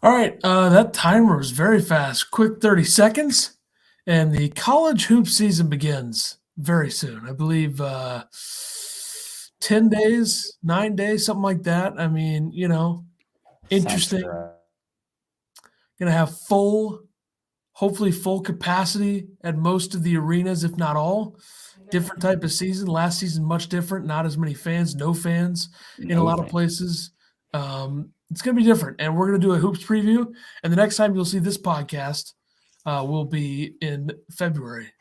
All right, that timer was very fast. Quick 30 seconds, and the college hoop season begins very soon. I believe 10 days, 9 days, something like that. I mean, Sounds interesting. correct. Going to have hopefully full capacity at most of the arenas, if not all. Different type of season. Last season, much different. Not as many fans, no fans in a No lot of fan. places. It's going to be different. And we're going to do a hoops preview. And the next time you'll see this podcast will be in February,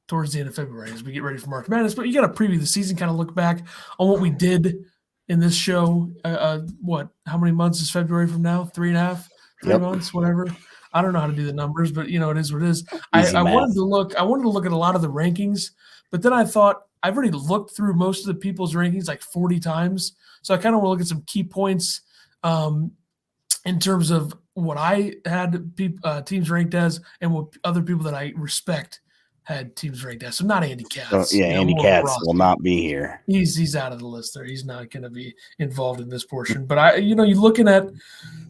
towards the end of February, as we get ready for March Madness. But you got to preview the season, kind of look back on what we did in this show. How many months is February from now? 3.5, three Yep. months, whatever. I don't know how to do the numbers, but it is what it is. Easy I math. wanted to look. I wanted to look at a lot of the rankings, but then I thought I've already looked through most of the people's rankings like 40 times. So I kind of want to look at some key points in terms of what I had teams ranked as and what other people that I respect had teams ranked as. So not Andy So Katz. yeah, Andy More of Katz Ross. will not be here. He's out of the list there. He's not going to be involved in this portion. But you're looking at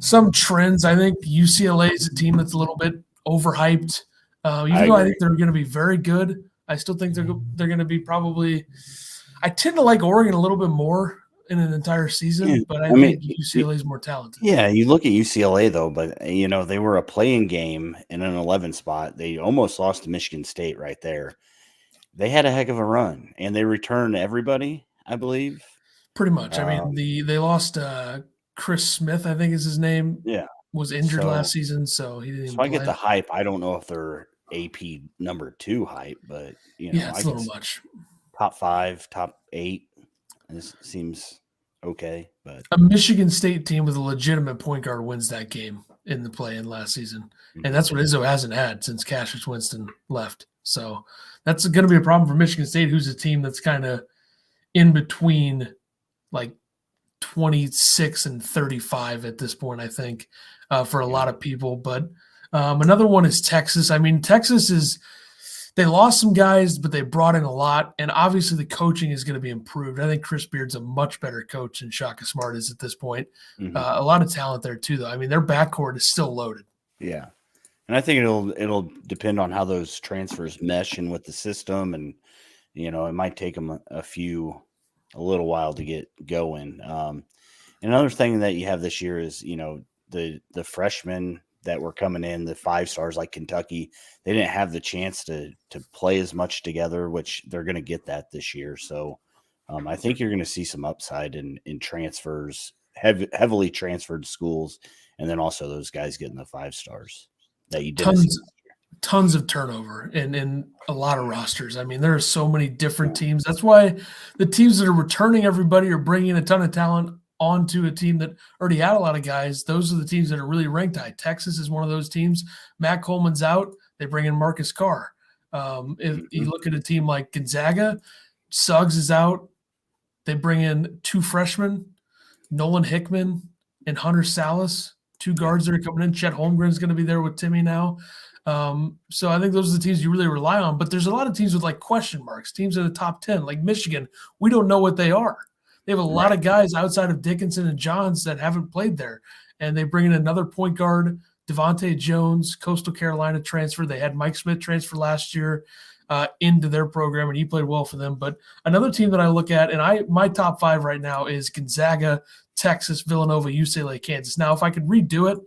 some trends. I think UCLA is a team that's a little bit overhyped. Even though I think they're going to be very good, I still think they're going to be probably. I tend to like Oregon a little bit more in an entire season, but I think UCLA is more talented. Yeah, you look at UCLA though, but they were a playing game in an 11 spot. They almost lost to Michigan State right there. They had a heck of a run, and they returned everybody, I believe. Pretty much. I mean, they lost Chris Smith, I think is his name. Yeah, was injured last season, so he didn't. So play. I get the hype. I don't know if they're AP number 2 hype, but it's a little much. Top 5, top 8. This seems okay, but a Michigan State team with a legitimate point guard wins that game in the play-in last season, and that's what Izzo hasn't had since Cassius Winston left. So that's going to be a problem for Michigan State, who's a team that's kind of in between, like 26 and 35 at this point, I think, for a lot of people. But another one is Texas. I mean, Texas they lost some guys, but they brought in a lot. And obviously the coaching is going to be improved. I think Chris Beard's a much better coach than Shaka Smart is at this point. Mm-hmm. A lot of talent there too, though. I mean, their backcourt is still loaded. Yeah. And I think it'll depend on how those transfers mesh in with the system. And, it might take them a little while to get going. Another thing that you have this year is, the freshmen that were coming in, the 5 stars like Kentucky, they didn't have the chance to play as much together, which they're going to get that this year. So I think you're going to see some upside in transfers, heavily transferred schools, and then also those guys getting the 5 stars that you did. Tons of turnover in a lot of rosters. I mean, there are so many different teams. That's why the teams that are returning everybody are bringing a ton of talent onto a team that already had a lot of guys. Those are the teams that are really ranked high. Texas is one of those teams. Matt Coleman's out. They bring in Marcus Carr. If you look at a team like Gonzaga, Suggs is out. They bring in 2 freshmen, Nolan Hickman and Hunter Salas, 2 guards that are coming in. Chet Holmgren's going to be there with Timmy now. So I think those are the teams you really rely on. But there's a lot of teams with like question marks, teams in the top 10, like Michigan. We don't know what they are. They have a lot of guys outside of Dickinson and Johns that haven't played there. And they bring in another point guard, Devontae Jones, Coastal Carolina transfer. They had Mike Smith transfer last year into their program, and he played well for them. But another team that I look at, and my top 5 right now is Gonzaga, Texas, Villanova, UCLA, Kansas. Now, if I could redo it,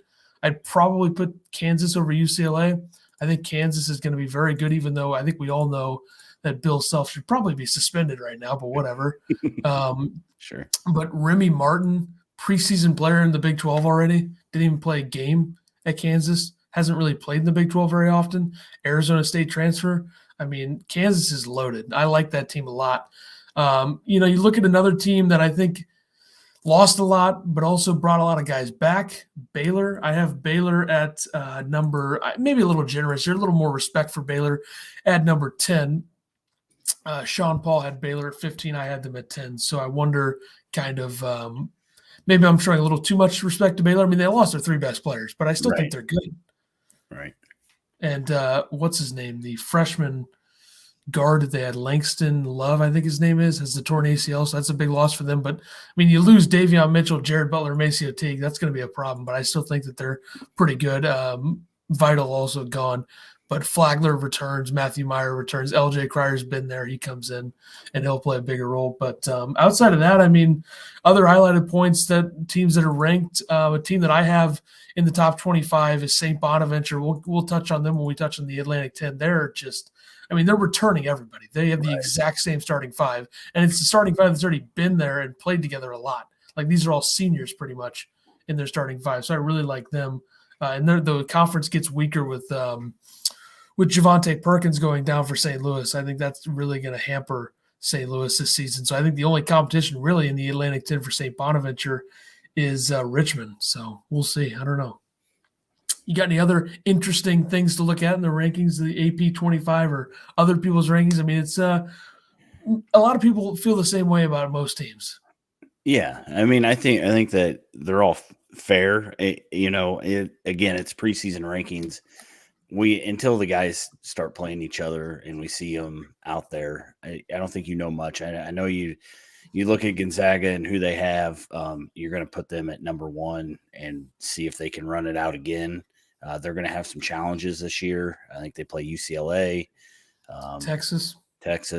I'd probably put Kansas over UCLA. I think Kansas is going to be very good, even though I think we all know that Bill Self should probably be suspended right now, but whatever. Sure. But Remy Martin, preseason player in the Big 12 already, didn't even play a game at Kansas, hasn't really played in the Big 12 very often. Arizona State transfer. I mean, Kansas is loaded. I like that team a lot. You look at another team that I think lost a lot, but also brought a lot of guys back. Baylor. I have Baylor at number, maybe a little generous here, a little more respect for Baylor at number 10. Sean Paul had Baylor at 15. I had them at 10. So I wonder kind of maybe I'm showing a little too much respect to Baylor. I mean, they lost their 3 best players, but I still think they're good. Right. And what's his name? The freshman guard that they had, Langston Love, I think his name is, has the torn ACL, so that's a big loss for them. But, I mean, you lose Davion Mitchell, Jared Butler, Macio Teague, that's going to be a problem. But I still think that they're pretty good. Vital also gone. But Flagler returns, Matthew Meyer returns, LJ Cryer's been there. He comes in, and he'll play a bigger role. But outside of that, I mean, other highlighted points that teams that are ranked, a team that I have in the top 25 is St. Bonaventure. We'll touch on them when we touch on the Atlantic 10. They're just – I mean, they're returning everybody. They have the exact same starting five, and it's the starting five that's already been there and played together a lot. Like, these are all seniors pretty much in their starting five, so I really like them. And the conference gets weaker with Javonte Perkins going down for St. Louis. I think that's really going to hamper St. Louis this season. So I think the only competition really in the Atlantic 10 for St. Bonaventure is Richmond. So we'll see. I don't know. You got any other interesting things to look at in the rankings of the AP 25 or other people's rankings? I mean, it's a lot of people feel the same way about most teams. Yeah, I mean, I think that they're all fair. Again, it's preseason rankings. Until the guys start playing each other and we see them out there, I don't think you know much. I know you look at Gonzaga and who they have. You're going to put them at number one and see if they can run it out again. They're going to have some challenges this year. I think they play UCLA, Texas.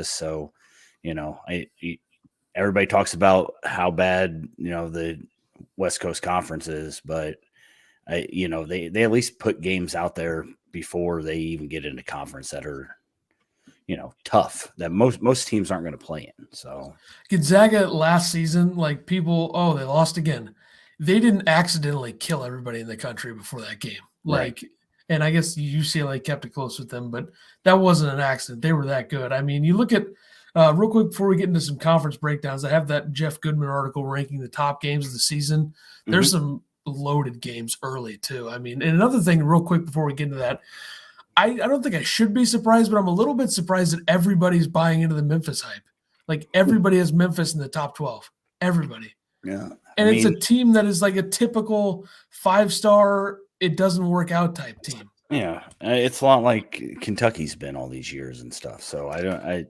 So, everybody talks about how bad, the West Coast Conference is, but they at least put games out there before they even get into conference that are, tough, that most teams aren't going to play in. So Gonzaga last season, like people, they lost again. They didn't accidentally kill everybody in the country before that game. Right. And I guess UCLA kept it close with them, but that wasn't an accident. They were that good. I mean, you look at real quick before we get into some conference breakdowns, I have that Jeff Goodman article ranking the top games of the season. There's some loaded games early too. I mean, and another thing real quick before we get into that, I don't think I should be surprised, but I'm a little bit surprised that everybody's buying into the Memphis hype. Like, everybody has Memphis in the top 12. Everybody. Yeah. And it's a team that is like a typical 5-star, it doesn't work out type team. Yeah. It's a lot like Kentucky's been all these years and stuff. So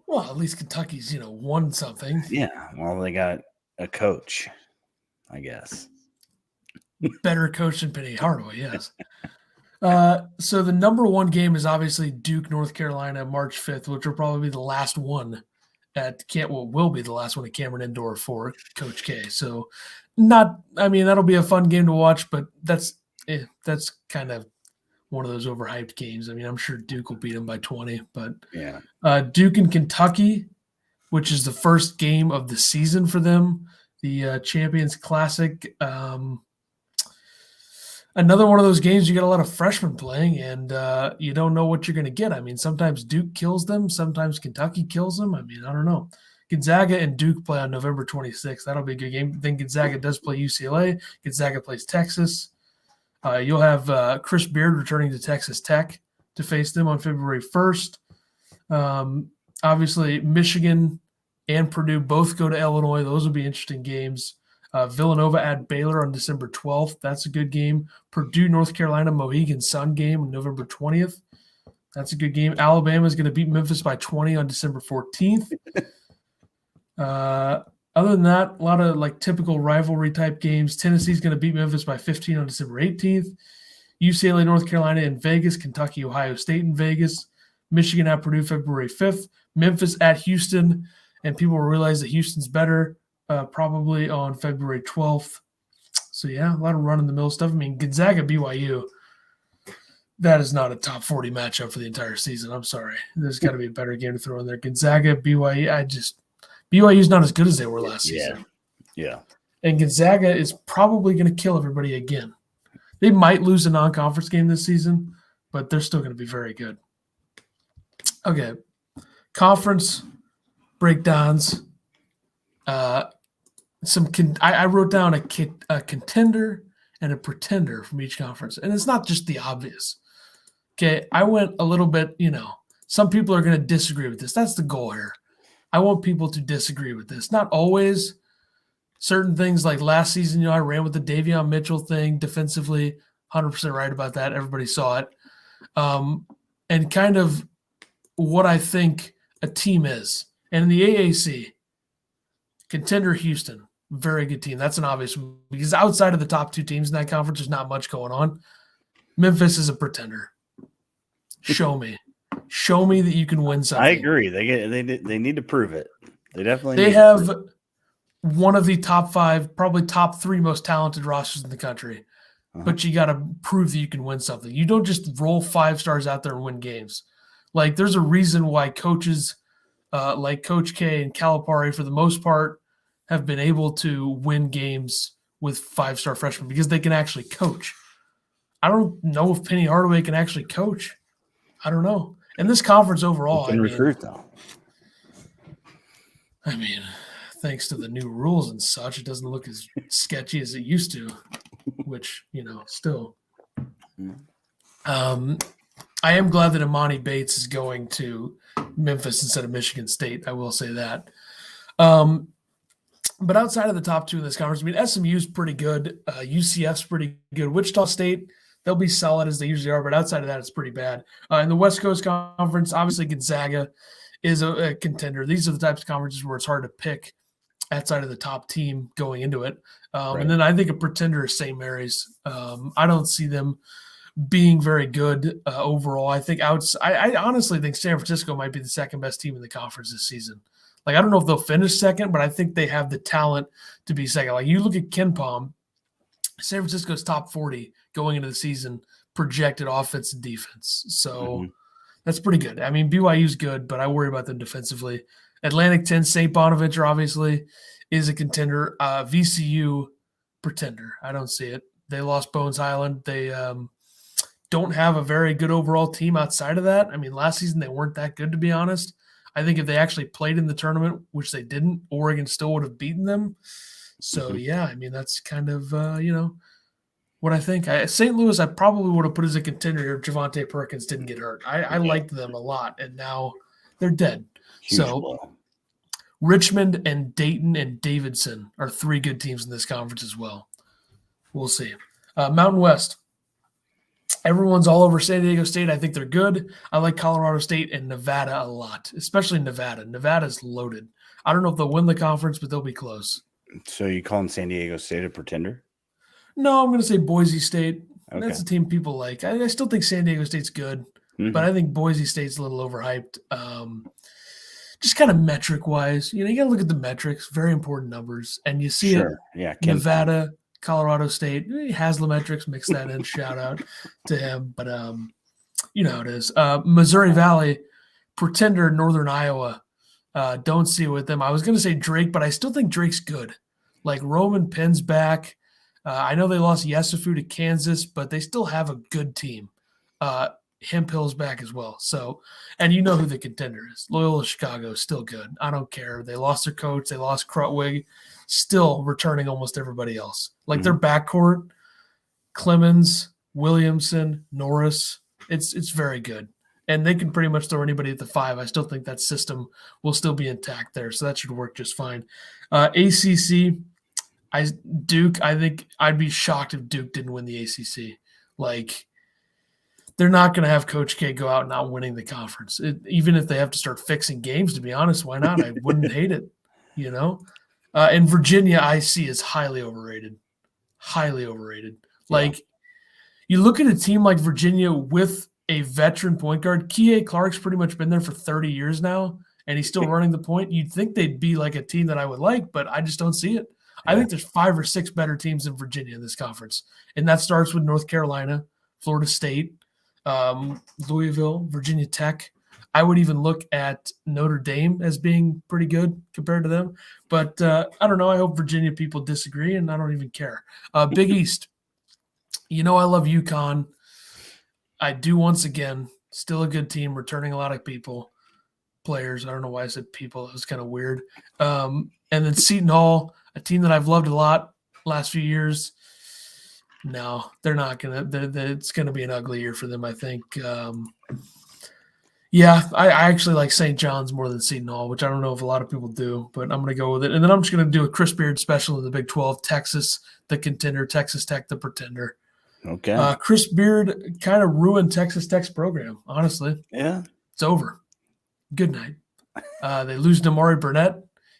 well, at least Kentucky's, won something. Yeah. Well, they got a coach, I guess. Better coach than Penny Hardaway, yes. So the number one game is obviously Duke, North Carolina, March 5th, which will probably be the last one will be the last one at Cameron Indoor for Coach K. So that'll be a fun game to watch, but that's kind of one of those overhyped games. I mean, I'm sure Duke will beat them by 20, but yeah. Duke and Kentucky, which is the first game of the season for them, the Champions Classic. Another one of those games you get a lot of freshmen playing, and you don't know what you're going to get. I mean, sometimes Duke kills them. Sometimes Kentucky kills them. I mean, I don't know. Gonzaga and Duke play on November 26th. That'll be a good game. Then Gonzaga does play UCLA. Gonzaga plays Texas. You'll have Chris Beard returning to Texas Tech to face them on February 1st. Obviously, Michigan and Purdue both go to Illinois. Those will be interesting games. Villanova at Baylor on December 12th. That's a good game. Purdue, North Carolina, Mohegan Sun game on November 20th. That's a good game. Alabama is going to beat Memphis by 20 on December 14th. Other than that, a lot of like typical rivalry type games. Tennessee's going to beat Memphis by 15 on December 18th. UCLA, North Carolina in Vegas. Kentucky, Ohio State in Vegas. Michigan at Purdue February 5th. Memphis at Houston. And people will realize that Houston's better. Probably on February 12th. So, yeah, a lot of run-in-the-mill stuff. I mean, Gonzaga, BYU, that is not a top 40 matchup for the entire season. I'm sorry. There's got to be a better game to throw in there. Gonzaga, BYU, BYU's not as good as they were last season. Yeah. And Gonzaga is probably going to kill everybody again. They might lose a non-conference game this season, but they're still going to be very good. Okay. Conference breakdowns. I wrote down a contender and a pretender from each conference, and it's not just the obvious. Okay, I went a little bit, some people are going to disagree with this. That's the goal here. I want people to disagree with this. Not always. Certain things like last season, I ran with the Davion Mitchell thing defensively, 100% right about that. Everybody saw it. And kind of what I think a team is. And in the AAC, contender Houston, very good team. That's an obvious one because outside of the top two teams in that conference, there's not much going on. Memphis is a pretender. Show me. Show me that you can win something. I agree. They need to prove it. They definitely They need have to prove it. One of the top 5, probably top 3 most talented rosters in the country. But you got to prove that you can win something. You don't just roll 5 stars out there and win games. Like, there's a reason why coaches like Coach K and Calipari, for the most part, have been able to win games with 5-star freshmen because they can actually coach. I don't know if Penny Hardaway can actually coach. I don't know. And this conference overall, Recruit though. I mean, thanks to the new rules and such, it doesn't look as sketchy as it used to, which, still. I am glad that Imani Bates is going to Memphis instead of Michigan State. I will say that. But outside of the top 2 in this conference, SMU is pretty good. UCF's pretty good. Wichita State, they'll be solid as they usually are, but outside of that, it's pretty bad. In the West Coast Conference, obviously Gonzaga is a contender. These are the types of conferences where it's hard to pick outside of the top team going into it. Right. And then I think a pretender is St. Mary's. I don't see them being very good overall. I honestly think San Francisco might be the second best team in the conference this season. Like, I don't know if they'll finish second, but I think they have the talent to be second. Like, you look at KenPom, San Francisco's top 40 going into the season, projected offense and defense. So that's pretty good. BYU's good, but I worry about them defensively. Atlantic 10, St. Bonaventure obviously is a contender. VCU, pretender. I don't see it. They lost Bones Highland. They don't have a very good overall team outside of that. Last season they weren't that good, to be honest. I think if they actually played in the tournament, which they didn't, Oregon still would have beaten them. So, that's kind of, what I think. St. Louis, I probably would have put as a contender if Javante Perkins didn't get hurt. I liked them a lot, and now they're dead. Huge blow. Richmond and Dayton and Davidson are 3 good teams in this conference as well. We'll see. Mountain West. Everyone's all over San Diego State. I think they're good. I like Colorado State and Nevada a lot, especially Nevada. Nevada's loaded. I don't know if they'll win the conference, but they'll be close. So you calling San Diego State a pretender? No, I'm going to say Boise State. Okay. That's a team people like. I still think San Diego State's good, but I think Boise State's a little overhyped. Just kind of metric-wise. You got to look at the metrics, very important numbers, and you see it. Yeah, Nevada, Colorado State, Haslametrics, mix that in, shout out to him. But you know how it is. Missouri Valley, pretender, Northern Iowa. Don't see it with them. I was going to say Drake, but I still think Drake's good. Like, Roman Penn's back. I know they lost Yesufu to Kansas, but they still have a good team. Hemphill's back as well. So, and you know who the contender is. Loyola Chicago is still good. I don't care. They lost their coach. They lost Krutwig. Still returning almost everybody else. Like, their backcourt, Clemens, Williamson, Norris, it's very good. And they can pretty much throw anybody at the 5. I still think that system will still be intact there, so that should work just fine. ACC, Duke, I think I'd be shocked if Duke didn't win the ACC. Like, they're not going to have Coach K go out not winning the conference. Even if they have to start fixing games, to be honest, why not? I wouldn't hate it, And Virginia, I see is highly overrated. Highly overrated. Like, you look at a team like Virginia with a veteran point guard. Kie Clark's pretty much been there for 30 years now, and he's still running the point. You'd think they'd be like a team that I would like, but I just don't see it. I think there's 5 or 6 better teams than Virginia in this conference, and that starts with North Carolina, Florida State, Louisville, Virginia Tech. I would even look at Notre Dame as being pretty good compared to them. But I don't know. I hope Virginia people disagree, and I don't even care. Big East. I love UConn. I do once again. Still a good team, returning a lot of players. I don't know why I said people. It was kind of weird. And then Seton Hall, a team that I've loved a lot last few years. No, they're not going to. It's going to be an ugly year for them, I think. I actually like St. John's more than Seton Hall, which I don't know if a lot of people do, but I'm going to go with it. And then I'm just going to do a Chris Beard special in the Big 12. Texas, the contender. Texas Tech, the pretender. Okay. Chris Beard kind of ruined Texas Tech's program, honestly. Yeah. It's over. Good night. They lose Damari Burnett.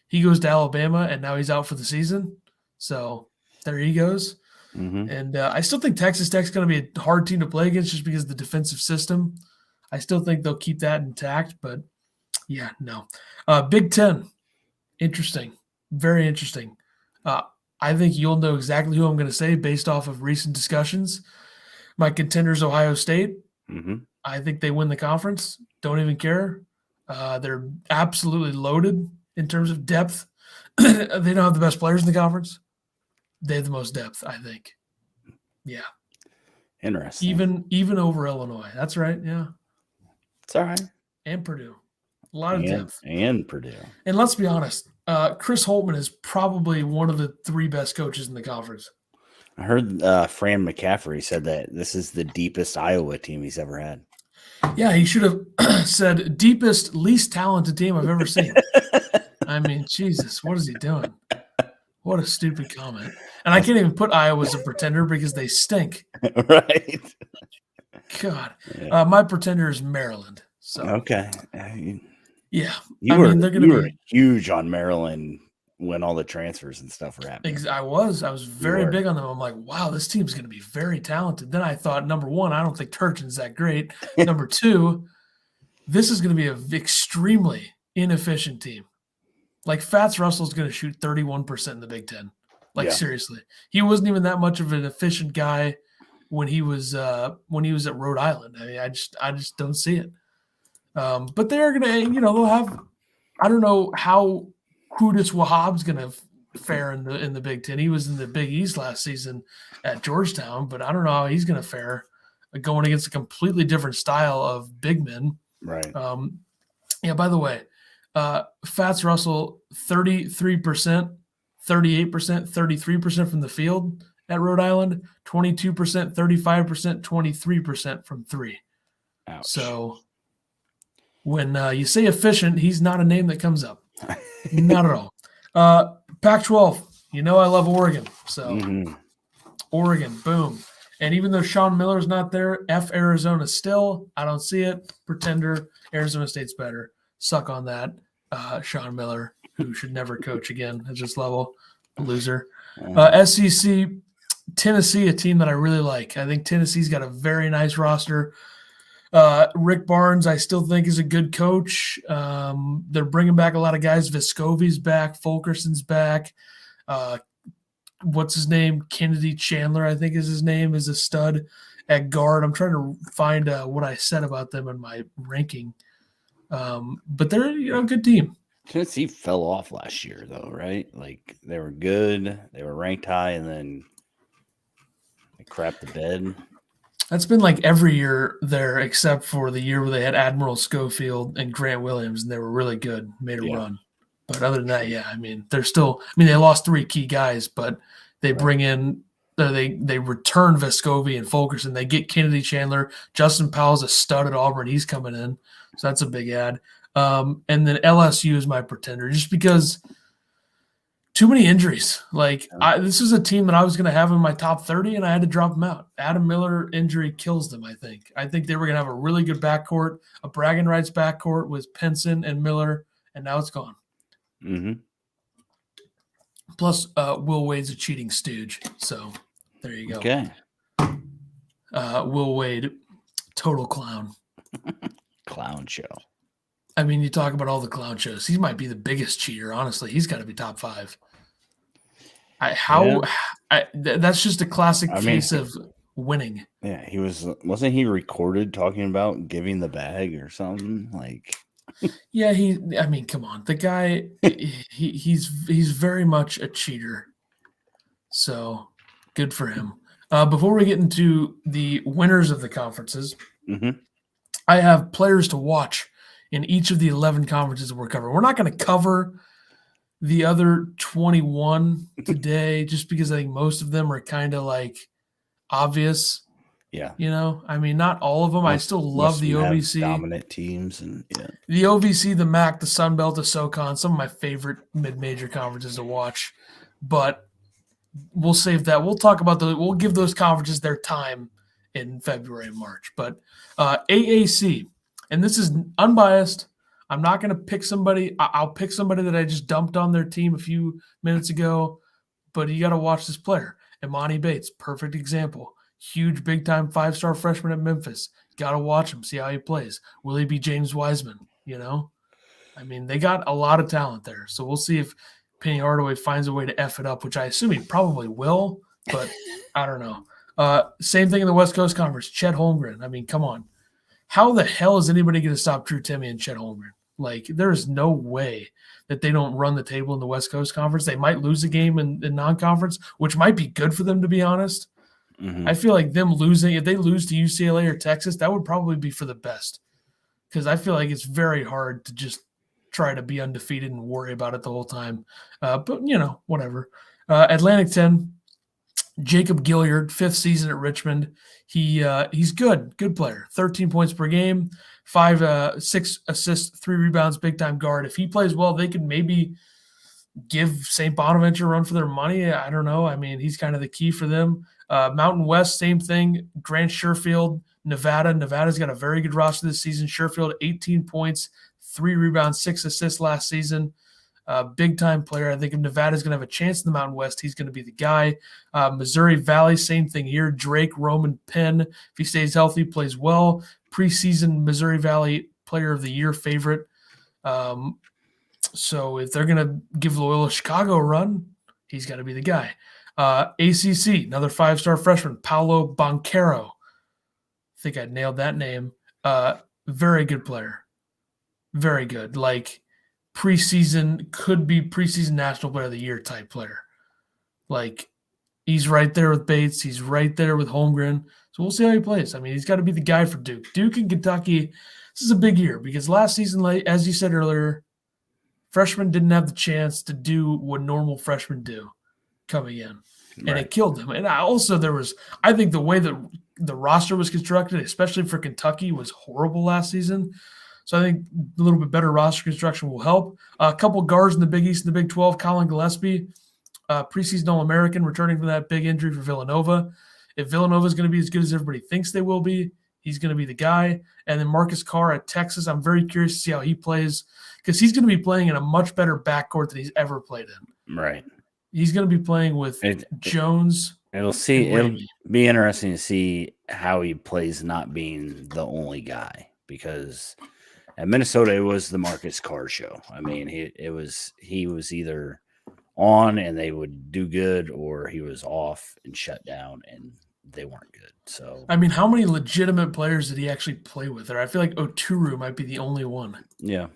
He goes to Alabama, and now he's out for the season. So there he goes. Mm-hmm. And I still think Texas Tech's going to be a hard team to play against just because of the defensive system. I still think they'll keep that intact, but yeah, no. Big Ten, interesting, very interesting. I think you'll know exactly who I'm going to say based off of recent discussions. My contender's Ohio State. Mm-hmm. I think they win the conference. Don't even care. They're absolutely loaded in terms of depth. They don't have the best players in the conference. They have the most depth, I think. Yeah. Interesting. Even over Illinois. That's right. Yeah. It's all right. And Purdue. A lot of depth. And Purdue. And let's be honest, Chris Holtman is probably one of the 3 best coaches in the conference. I heard Fran McCaffrey said that this is the deepest Iowa team he's ever had. Yeah, he should have said deepest, least talented team I've ever seen. I mean, Jesus, what is he doing? What a stupid comment. And I can't even put Iowa as a pretender because they stink. Right. God. My pretender is Maryland. So okay. Yeah. You were huge on Maryland when all the transfers and stuff were happening. I was very big on them. I'm like, wow, this team's going to be very talented. Then I thought, number one, I don't think Turchin's that great. Number two, this is going to be an extremely inefficient team. Like Fats Russell's going to shoot 31% in the Big Ten. Like seriously, he wasn't even that much of an efficient guy when he was at Rhode Island. I mean, I just don't see it. But they're going to, they'll have. I don't know how Qudus Wahab's going to fare in the Big Ten. He was in the Big East last season at Georgetown, but I don't know how he's going to fare going against a completely different style of big men. Right. By the way, Fats Russell, 33%, 38%, 33% from the field at Rhode Island, 22%, 35%, 23% from 3. Ouch. So when you say efficient, he's not a name that comes up. Not at all. Pac-12, I love Oregon. So Oregon, boom. And even though Sean Miller's not there, F Arizona still. I don't see it. Pretender. Arizona State's better. Suck on that. Sean Miller, who should never coach again at this level. Loser. SEC, Tennessee, a team that I really like. I think Tennessee's got a very nice roster. Rick Barnes, I still think, is a good coach. They're bringing back a lot of guys. Vescovi's back. Fulkerson's back. What's his name? Kennedy Chandler, I think is his name, is a stud at guard. I'm trying to find what I said about them in my ranking. But they're a good team. Tennessee fell off last year, though, right? Like they were good, they were ranked high, and then they crapped the bed. That's been like every year there, except for the year where they had Admiral Schofield and Grant Williams, and they were really good, made a run. But other than that, they're still. They lost 3 key guys, but they bring in. They return Vescovi and Fulkerson. They get Kennedy Chandler. Justin Powell's a stud at Auburn. He's coming in. So that's a big add. And then LSU is my pretender just because too many injuries. This is a team that I was going to have in my top 30, and I had to drop them out. Adam Miller injury kills them, I think. I think they were going to have a really good backcourt, a bragging rights backcourt with Pinson and Miller, and now it's gone. Mm-hmm. Plus, Will Wade's a cheating stooge. So there you go. Okay. Will Wade, total clown. Clown show. You talk about all the clown shows. He might be the biggest cheater. Honestly, he's got to be top 5. That's just a classic case of winning. Yeah, wasn't he recorded talking about giving the bag or something like? Yeah, come on. The guy, he's very much a cheater. So good for him. Before we get into the winners of the conferences, I have players to watch in each of the 11 conferences that we're covering. We're not going to cover the other 21 today just because I think most of them are kind of like obvious. Yeah. Not all of them. I still love the OVC. Dominant teams. The OVC, the MAC, the Sun Belt, the SoCon, some of my favorite mid-major conferences to watch. But we'll save that. We'll talk about we'll give those conferences their time in February and March. But AAC, and this is unbiased. I'm not going to pick somebody. I'll pick somebody that I just dumped on their team a few minutes ago, but you got to watch this player. Imani Bates, perfect example. Huge, big-time 5-star freshman at Memphis. Got to watch him, see how he plays. Will he be James Wiseman? I mean, they got a lot of talent there. So we'll see if Penny Hardaway finds a way to F it up, which I assume he probably will, but I don't know. Same thing in the West Coast Conference. Chet Holmgren. I mean, come on. How the hell is anybody going to stop Drew Timme and Chet Holmgren? Like, there is no way that they don't run the table in the West Coast Conference. They might lose a game in non-conference, which might be good for them, to be honest. Mm-hmm. I feel like them losing, if they lose to UCLA or Texas, that would probably be for the best, because I feel like it's very hard to just try to be undefeated and worry about it the whole time. But, whatever. Atlantic 10, Jacob Gilyard, 5th season at Richmond. He's good player. 13 points per game, 6 assists, 3 rebounds, big time guard. If he plays well, they could maybe give St. Bonaventure a run for their money. I don't know. I mean, he's kind of the key for them. Mountain West, same thing. Grant Sherfield, Nevada. Nevada's got a very good roster this season. Sherfield, 18 points, 3 rebounds, 6 assists last season. Big time player. I think if Nevada's going to have a chance in the Mountain West, he's going to be the guy. Missouri Valley, same thing here. Drake, Roman, Penn. If he stays healthy, plays well. Preseason Missouri Valley Player of the Year favorite. So if they're going to give Loyola Chicago a run, he's got to be the guy. ACC, another 5-star freshman, Paolo Banchero. I think I nailed that name. Very good player. Very good. Like, could be preseason National Player of the Year type player. Like, he's right there with Bates. He's right there with Holmgren. So we'll see how he plays. I mean, he's got to be the guy for Duke. Duke and Kentucky, this is a big year because last season, as you said earlier, freshmen didn't have the chance to do what normal freshmen do coming in. And It killed them. And I think the way that the roster was constructed, especially for Kentucky, was horrible last season. So I think a little bit better roster construction will help. A couple guards in the Big East and the Big 12, Colin Gillespie, preseason All-American, returning from that big injury for Villanova. If Villanova is going to be as good as everybody thinks they will be, he's going to be the guy. And then Marcus Carr at Texas, I'm very curious to see how he plays because he's going to be playing in a much better backcourt than he's ever played in. Right. He's going to be playing with Jones. It'll be interesting to see how he plays not being the only guy because at Minnesota, it was the Marcus Carr show. I mean, he was either on and they would do good, or he was off and shut down and they weren't good. So I mean, how many legitimate players did he actually play with there? I feel like Oturu might be the only one. Yeah,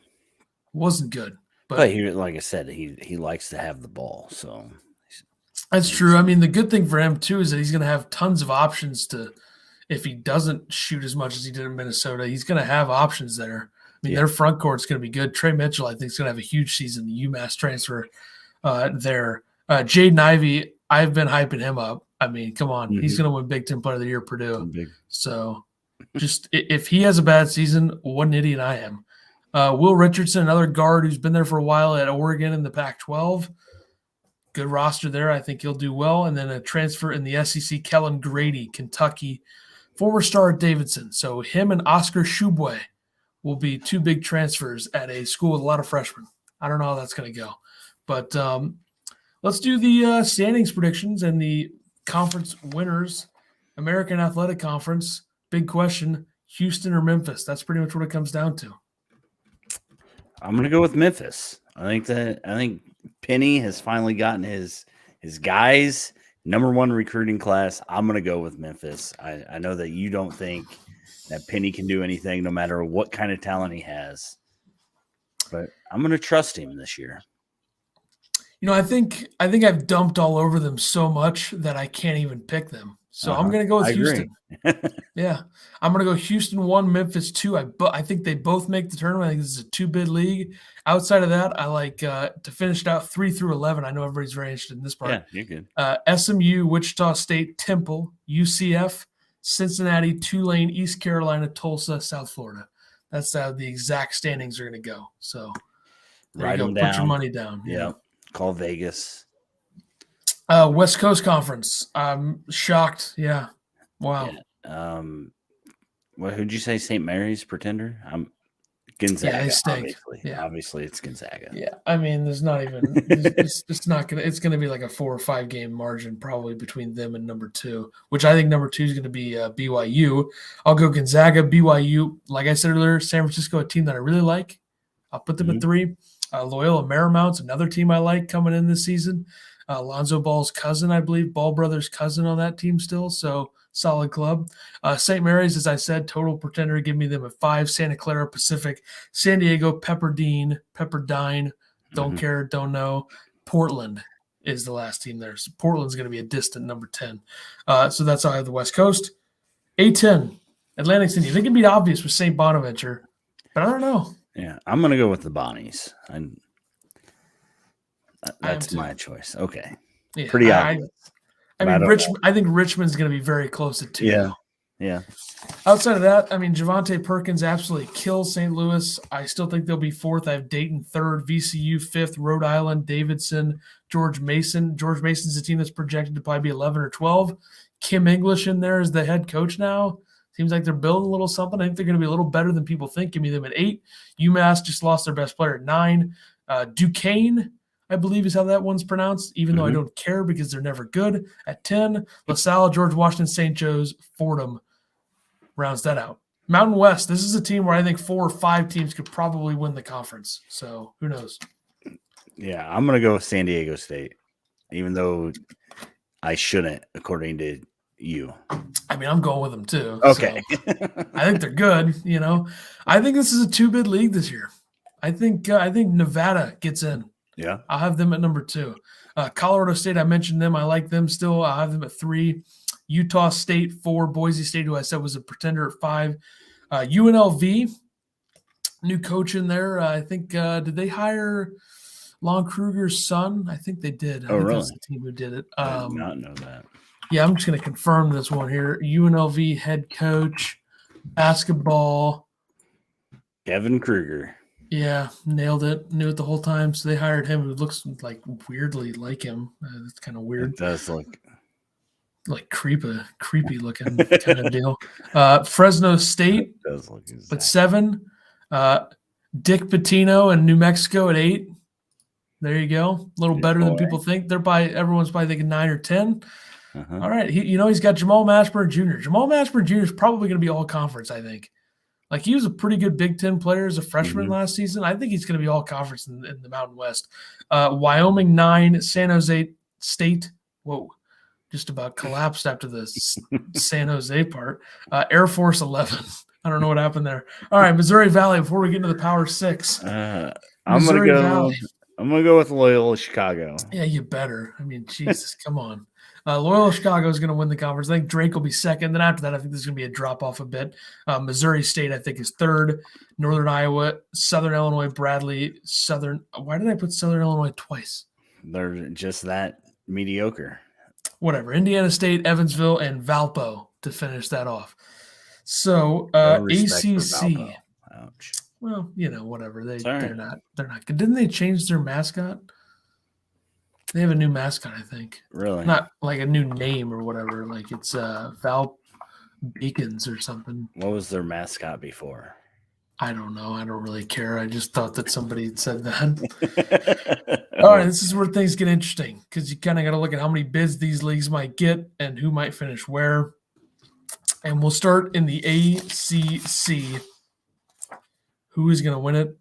wasn't good, but he, like I said, he likes to have the ball. So that's true. I mean, the good thing for him too is that he's going to have tons of options to. If he doesn't shoot as much as he did in Minnesota, he's going to have options there. I mean, their front court's going to be good. Trey Mitchell, I think, is going to have a huge season. The UMass transfer there. Jaden Ivey, I've been hyping him up. I mean, come on. Mm-hmm. He's going to win Big Ten Player of the Year, Purdue. So just if he has a bad season, what an idiot I am. Will Richardson, another guard who's been there for a while at Oregon in the Pac-12. Good roster there. I think he'll do well. And then a transfer in the SEC, Kellen Grady, Kentucky, former star at Davidson. So him and Oscar Shubwe will be 2 big transfers at a school with a lot of freshmen. I don't know how that's going to go. But let's do the standings predictions and the conference winners. American Athletic Conference, big question, Houston or Memphis? That's pretty much what it comes down to. I'm going to go with Memphis. I think Penny has finally gotten his guys, #1 recruiting class. I'm going to go with Memphis. I know that you don't think that Penny can do anything no matter what kind of talent he has. But I'm going to trust him this year. I think I've dumped all over them so much that I can't even pick them. So I'm going to go with Houston. Yeah. I'm going to go Houston 1, Memphis 2. I think they both make the tournament. I think this is a 2-bid league. Outside of that, I like to finish it out 3 through 11. I know everybody's very interested in this part. Yeah, you're good. SMU, Wichita State, Temple, UCF, Cincinnati, Tulane, East Carolina, Tulsa, South Florida. That's how the exact standings are going to go. So there you go. Put your money down. Yeah. Call Vegas. West Coast Conference. I'm shocked. Yeah. Wow. Yeah. Who'd you say? St. Mary's Pretender? Gonzaga, Yeah, they stink. obviously. Yeah. Obviously, it's Gonzaga. Yeah, I mean, there's not even it's not gonna it's gonna be like a 4 or 5 game margin probably between them and number 2, which I think number 2 is gonna be BYU. I'll go Gonzaga, BYU. Like I said earlier, San Francisco, a team that I really like. I'll put them at 3. Loyola Marymount's another team I like coming in this season. Lonzo Ball's cousin, I believe, Ball brothers' cousin on that team still. So solid club. St. Mary's, as I said, total pretender. Give me them at 5. Santa Clara Pacific, San Diego, Pepperdine, don't care, don't know. Portland is the last team there. So Portland's going to be a distant number 10. So that's how I have the West Coast. A10, Atlantic City. I think it'd be obvious with St. Bonaventure, but I don't know. Yeah, I'm going to go with the Bonnies. That's my choice. Okay. Yeah, pretty obvious. I mean, I think Richmond's going to be very close at 2. Yeah. Yeah. Outside of that, I mean, Javante Perkins absolutely kills St. Louis. I still think they'll be 4th. I have Dayton 3rd, VCU 5th, Rhode Island, Davidson, George Mason. George Mason's a team that's projected to probably be 11 or 12. Kim English in there as the head coach now. Seems like they're building a little something. I think they're going to be a little better than people think. Give me them at 8. UMass just lost their best player at 9. Duquesne, I believe is how that one's pronounced, even though I don't care because they're never good. At 10, LaSalle, George Washington, St. Joe's, Fordham rounds that out. Mountain West, this is a team where I think 4 or 5 teams could probably win the conference. So who knows? Yeah, I'm going to go with San Diego State, even though I shouldn't, according to you. I mean, I'm going with them too. Okay. So I think they're good, you know. I think this is a 2-bid league this year. I think Nevada gets in. Yeah. I'll have them at number 2. Colorado State, I mentioned them. I like them still. I'll have them at 3. Utah State 4. Boise State, who I said was a pretender, at 5. UNLV, new coach in there. I think did they hire Lon Kruger's son? I think they did. I think really? That's the team who did it. I did not know that. Yeah, I'm just going to confirm this one here. UNLV head coach, basketball. Kevin Kruger. Yeah, nailed it. Knew it the whole time. So they hired him, who looks like weirdly like him. That's kind of weird. It does look like creepy looking kind of deal. Fresno State at 7. Dick Pitino and New Mexico at 8. There you go. A little better than people think. Everyone's probably thinking 9 or 10. All right. He's got Jamal Mashburn Jr. Jamal Mashburn Jr. is probably going to be all conference, I think. Like, he was a pretty good Big Ten player as a freshman last season. I think he's going to be all conference in the Mountain West. Wyoming 9, San Jose State. Whoa. Just about collapsed after the San Jose part. Air Force 11. I don't know what happened there. All right, Missouri Valley, before we get into the Power 6. I'm gonna go with Loyola Chicago. Yeah, you better. I mean, Jesus, come on. Loyola Chicago is going to win the conference. I think Drake will be second. Then after that, I think there's going to be a drop-off a bit. Missouri State, I think, is 3rd. Northern Iowa, Southern Illinois, Bradley, Southern. Why did I put Southern Illinois twice? They're just that mediocre. Whatever. Indiana State, Evansville, and Valpo to finish that off. So ACC. Ouch. Well, whatever. They're not good. Didn't they change their mascot? They have a new mascot, I think. Really? Not like a new name or whatever. Like it's Val Beacons or something. What was their mascot before? I don't know. I don't really care. I just thought that somebody had said that. All right, this is where things get interesting because you kind of got to look at how many bids these leagues might get and who might finish where. And we'll start in the ACC. Who is going to win it?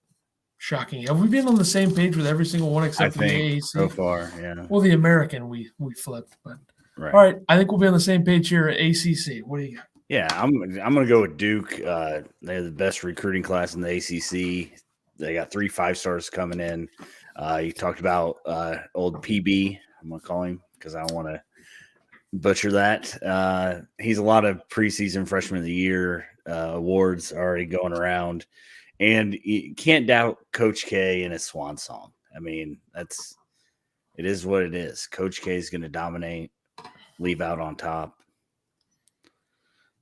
Shocking. Have we been on the same page with every single one except for the AAC? So far, yeah. Well, the American we flipped, but right. All right. I think we'll be on the same page here at ACC. What do you got? Yeah, I'm gonna go with Duke. They have the best recruiting class in the ACC. They got 3 5-stars coming in. You talked about old PB. I'm gonna call him because I don't want to butcher that. He's a lot of preseason freshman of the year awards already going around. And you can't doubt Coach K and his swan song. I mean, it is what it is. Coach K is going to dominate, leave out on top.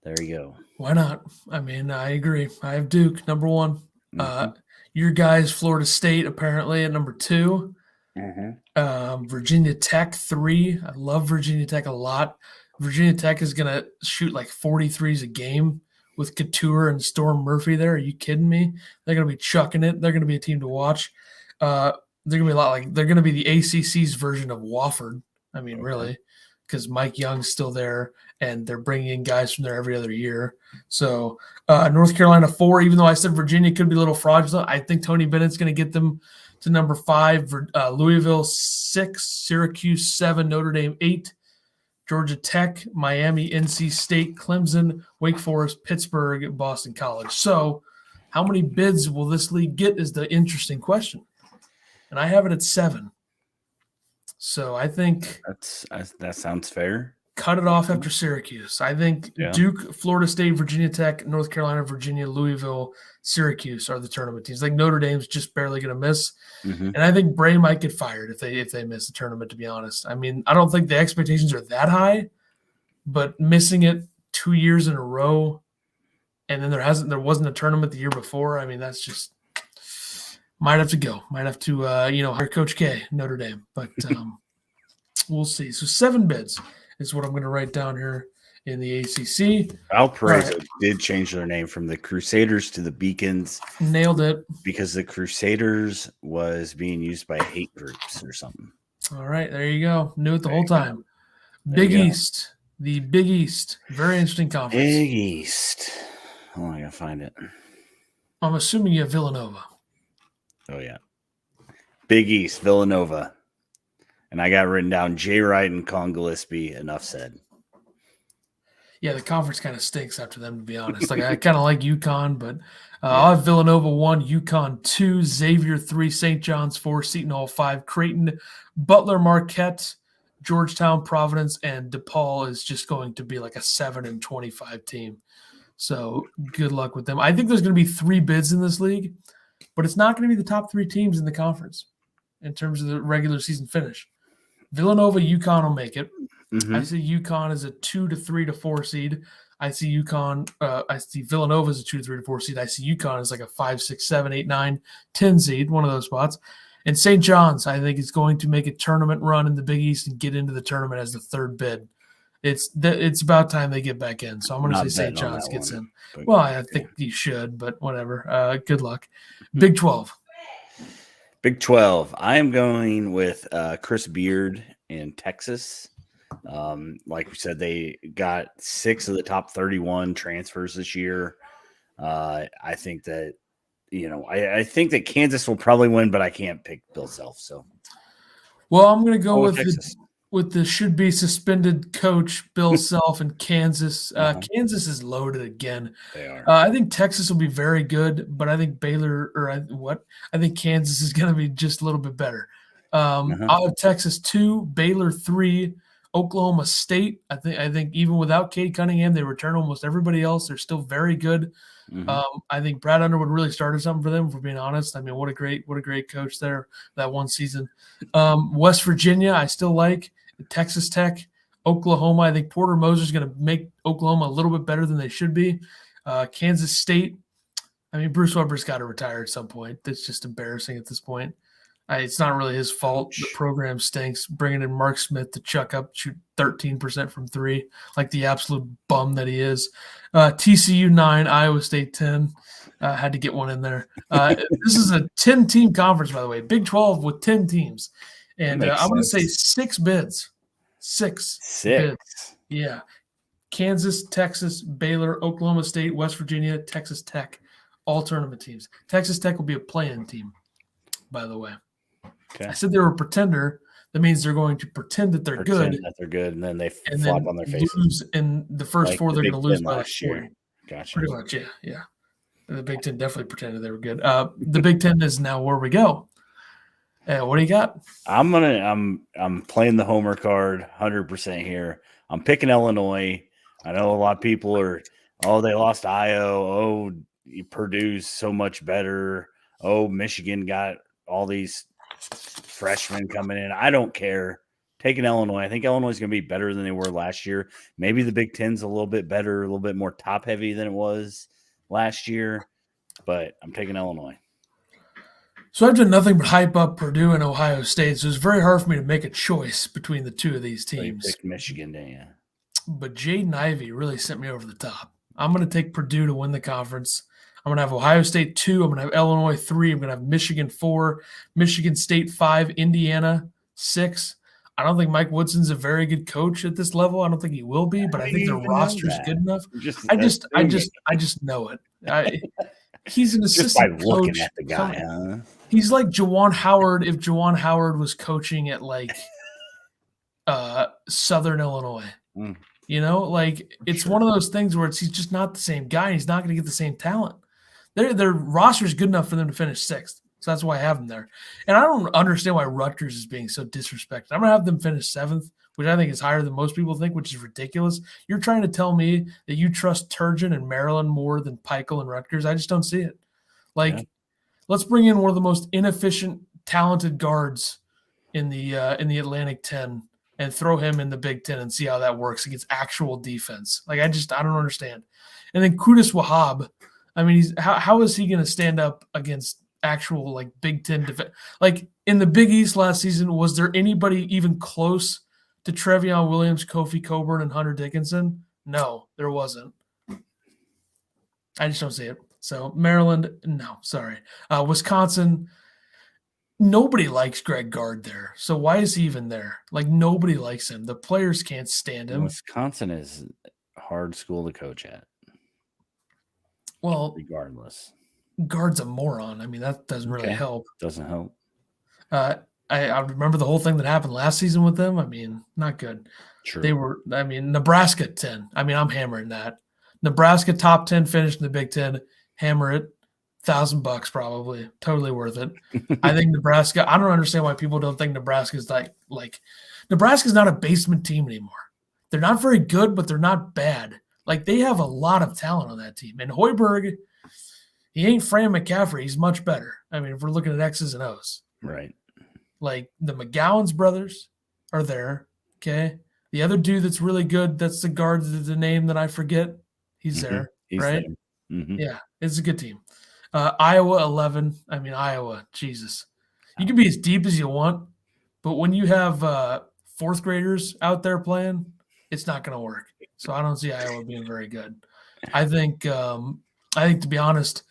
There you go. Why not? I mean, I agree. I have Duke, number 1. Your guys, Florida State, apparently at number 2. Virginia Tech, 3. I love Virginia Tech a lot. Virginia Tech is going to shoot like 43s a game, with Couture and Storm Murphy there. Are you kidding me? They're going to be chucking it. They're going to be a team to watch. They're going to be a lot like they're going to be the ACC's version of Wofford. I mean, really, because Mike Young's still there, and they're bringing in guys from there every other year. So North Carolina 4, even though I said Virginia could be a little fraudulent, I think Tony Bennett's going to get them to number 5. Louisville 6, Syracuse 7, Notre Dame 8, Georgia Tech, Miami, NC State, Clemson, Wake Forest, Pittsburgh, Boston College. So how many bids will this league get is the interesting question. And I have it at 7. So I think that sounds fair. Cut it off after Syracuse. I think Duke, Florida State, Virginia Tech, North Carolina, Virginia, Louisville, Syracuse are the tournament teams. Like Notre Dame's just barely going to miss. And I think Bray might get fired if they miss the tournament, to be honest. I mean, I don't think the expectations are that high, but missing it 2 years in a row, and then there wasn't a tournament the year before. I mean, that's just might have to go. Might have to hire Coach K, Notre Dame. But we'll see. So 7 bids is what I'm going to write down here in the ACC. Valparaiso did change their name from the Crusaders to the Beacons. Nailed it. Because the Crusaders was being used by hate groups or something. All right, there you go. Knew it the whole time. Big East. The Big East. Very interesting conference. Big East. Oh, I got to find it. I'm assuming you have Villanova. Oh, yeah. Big East, Villanova. And I got written down Jay Wright and Con Gillespie. Enough said. Yeah, the conference kind of stinks after them, to be honest. Like I kind of like UConn, but I'll have Villanova 1, UConn 2, Xavier 3, St. John's 4, Seton Hall 5, Creighton, Butler, Marquette, Georgetown, Providence, and DePaul is just going to be like a 7-25 team. So good luck with them. I think there's going to be 3 bids in this league, but it's not going to be the top 3 teams in the conference in terms of the regular season finish. Villanova, UConn will make it. I see UConn as a 2 to 3 to 4 seed. I see Villanova as a 2 to 3 to 4 seed. I see UConn as like a 5, 6, 7, 8, 9, 10 seed, one of those spots. And St. John's, I think, is going to make a tournament run in the Big East and get into the tournament as the 3rd bid. It's about time they get back in. So I'm going to say St. John's gets in. Well, I think you should, but whatever. Good luck. Big 12. Big 12. I am going with Chris Beard in Texas. Like we said, they got 6 of the top 31 transfers this year. I think that, I think that Kansas will probably win, but I can't pick Bill Self. So, well, I'm going to go with the should-be suspended coach, Bill Self, in Kansas. Kansas is loaded again. They are. I think Texas will be very good, but I think I think Kansas is going to be just a little bit better. I'll have Texas 2, Baylor 3, Oklahoma State. I think even without Cade Cunningham, they return almost everybody else. They're still very good. I think Brad Underwood really started something for them, for being honest. I mean, what a great coach there that one season. West Virginia, I still like. Texas Tech, Oklahoma. I think Porter Moser is going to make Oklahoma a little bit better than they should be. Kansas State. I mean, Bruce Weber's got to retire at some point. That's just embarrassing at this point. It's not really his fault. The program stinks. Bringing in Mark Smith to shoot 13% from 3, like the absolute bum that he is. TCU 9, Iowa State 10. Had to get one in there. This is a 10-team conference, by the way. Big 12 with 10 teams. And I'm going to say 6 bids. 6 bids. Yeah. Kansas, Texas, Baylor, Oklahoma State, West Virginia, Texas Tech, all tournament teams. Texas Tech will be a play-in team, by the way. Okay. I said they were a pretender. That means they're going to pretend that they're good. And then they flop on their faces. Lose in the first 4, they're going to lose by like 40. Gotcha. Pretty much, yeah. The Big Ten definitely pretended they were good. The Big Ten is now where we go. What do you got? I'm playing the homer card 100% here. I'm picking Illinois. I know a lot of people are, they lost Io. Purdue's so much better. Michigan got all these freshmen coming in. I don't care. Taking Illinois. I think Illinois is going to be better than they were last year. Maybe the Big Ten's a little bit better, a little bit more top heavy than it was last year, but I'm taking Illinois. So I've done nothing but hype up Purdue and Ohio State, so it's very hard for me to make a choice between the two of these teams. So you picked Michigan, didn't you? But Jaden Ivey really sent me over the top. I'm going to take Purdue to win the conference. I'm going to have Ohio State 2. I'm going to have Illinois 3. I'm going to have Michigan 4, Michigan State 5, Indiana 6. I don't think Mike Woodson's a very good coach at this level. I don't think he will be, but I think their roster's good enough. I just know it. He's an assistant just by looking coach. at the guy, huh? He's like Juwan Howard if Juwan Howard was coaching at like Southern Illinois. You know, like it's one of those things where he's just not the same guy. He's not going to get the same talent. Their roster is good enough for them to finish 6th. So that's why I have them there. And I don't understand why Rutgers is being so disrespected. I'm going to have them finish 7th, which I think is higher than most people think, which is ridiculous. You're trying to tell me that you trust Turgeon and Maryland more than Peichel and Rutgers. I just don't see it. Like, let's bring in one of the most inefficient, talented guards in the Atlantic 10 and throw him in the Big Ten and see how that works against actual defense. Like, I don't understand. And then Qudus Wahab, I mean, how is he going to stand up against actual like Big Ten defense? Like in the Big East last season, was there anybody even close to Trevion Williams, Kofi Coburn, and Hunter Dickinson? No, there wasn't. I just don't see it. So Maryland, no, sorry. Wisconsin, nobody likes Greg Gard there. So why is he even there? Like nobody likes him. The players can't stand him. Wisconsin is a hard school to coach at. Well, regardless, Gard's a moron. I mean, that doesn't really help. Doesn't help. I remember the whole thing that happened last season with them. I mean, not good. True. They were, I mean, Nebraska 10. I mean, I'm hammering that. Nebraska top 10 finished in the Big Ten. Hammer it. $1,000 probably. Totally worth it. I think Nebraska, I don't understand why people don't think Nebraska's like Nebraska's not a basement team anymore. They're not very good, but they're not bad. Like, they have a lot of talent on that team. And Hoiberg, he ain't Fran McCaffrey. He's much better. I mean, if we're looking at X's and O's. Right. Like, the McGowan's brothers are there, okay? The other dude that's really good, that's the guard, the name that I forget, he's there, right? There. Yeah, it's a good team. Iowa 11. I mean, Iowa, Jesus. You can be as deep as you want, but when you have fourth graders out there playing, it's not going to work. So I don't see Iowa being very good. I think to be honest,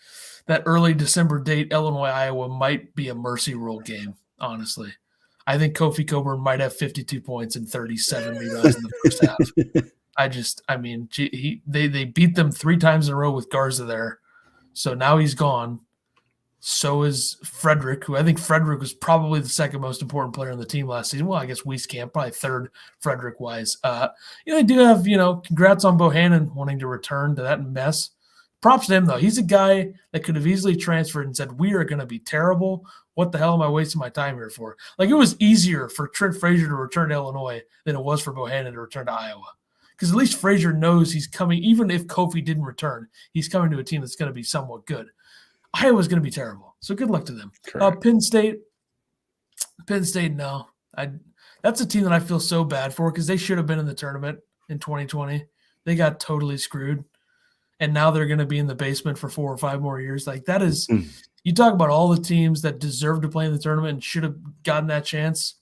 that early December date, Illinois-Iowa might be a mercy rule game, honestly. I think Kofi Coburn might have 52 points and 37 rebounds in the first half. They beat them 3 times in a row with Garza there. So now he's gone. So is Frederick, who I think Frederick was probably the second most important player on the team last season. Well, I guess Wieskamp, probably third Frederick-wise. They do have, congrats on Bohannon wanting to return to that mess. Props to him, though. He's a guy that could have easily transferred and said, we are going to be terrible. What the hell am I wasting my time here for? Like, it was easier for Trent Frazier to return to Illinois than it was for Bohannon to return to Iowa. Because at least Frazier knows he's coming, even if Kofi didn't return, he's coming to a team that's going to be somewhat good. Iowa's going to be terrible. So good luck to them. Penn State, no. That's a team that I feel so bad for because they should have been in the tournament in 2020. They got totally screwed. And now they're going to be in the basement for 4 or 5 more years. Like, that is – you talk about all the teams that deserve to play in the tournament and should have gotten that chance.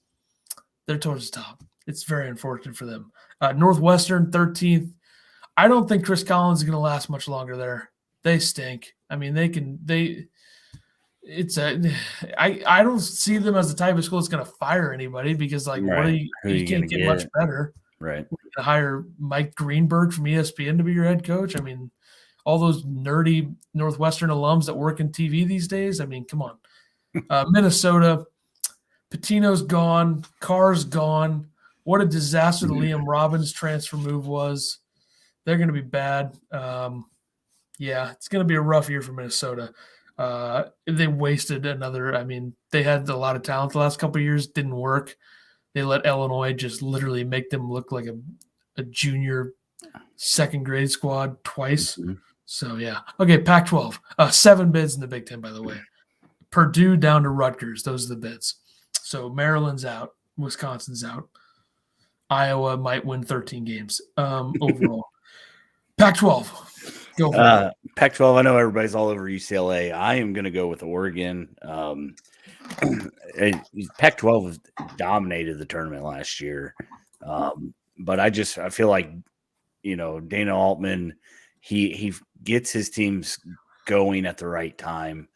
They're towards the top. It's very unfortunate for them. Northwestern, 13th. I don't think Chris Collins is going to last much longer there. They stink. I mean, I don't see them as the type of school that's going to fire anybody because, like, you can't get much better. Right. We're going to hire Mike Greenberg from ESPN to be your head coach. I mean, all those nerdy Northwestern alums that work in TV these days. I mean, come on. Minnesota, Patino's gone. Carr's gone. What a disaster the Liam Robbins transfer move was. They're going to be bad. Yeah, it's going to be a rough year for Minnesota. They wasted another. I mean, they had a lot of talent the last couple of years. Didn't work. They let Illinois just literally make them look like a junior second grade squad twice. So, yeah. Okay, Pac-12. 7 bids in the Big Ten, by the way. Purdue down to Rutgers. Those are the bids. So, Maryland's out. Wisconsin's out. Iowa might win 13 games overall. Pac-12. Go for it. Pac-12, I know everybody's all over UCLA. I am going to go with Oregon. Pac-12 has dominated the tournament last year. But I feel like, Dana Altman, he gets his teams going at the right time.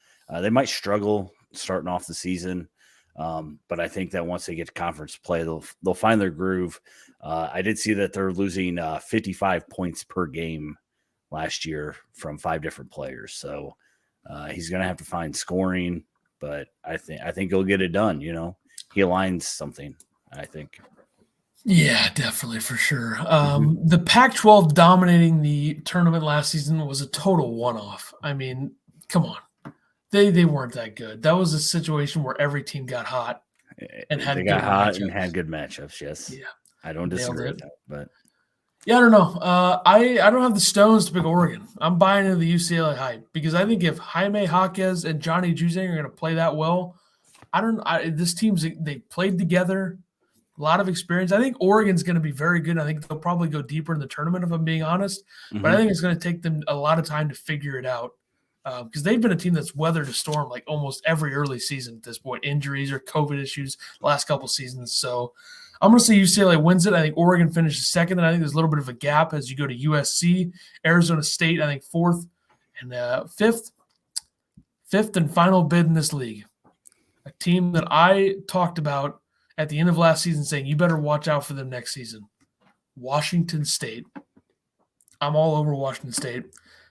They might struggle starting off the season, but I think that once they get to conference play, they'll find their groove. I did see that they're losing 55 points per game last year from 5 different players. So he's going to have to find scoring, but I think he'll get it done. You know, he aligns something, I think. Yeah, definitely, for sure. The Pac-12 dominating the tournament last season was a total one-off. I mean, come on. They weren't that good. That was a situation where every team got hot and had They got hot and matchups. had good matchups. Yes. Yeah, I don't nailed disagree it. with that, but Yeah, I don't know. I don't have the stones to pick Oregon. I'm buying into the UCLA hype because I think if Jaime Jaquez and Johnny Juzang are going to play that well, this team's they played together, a lot of experience. I think Oregon's going to be very good. I think they'll probably go deeper in the tournament, if I'm being honest. But I think it's going to take them a lot of time to figure it out because they've been a team that's weathered a storm like almost every early season at this point, injuries or COVID issues the last couple seasons. So I'm going to say UCLA wins it. I think Oregon finishes second, and I think there's a little bit of a gap as you go to USC, Arizona State, I think fourth, and fifth and final bid in this league. A team that I talked about at the end of last season saying you better watch out for them next season. Washington State. I'm all over Washington State.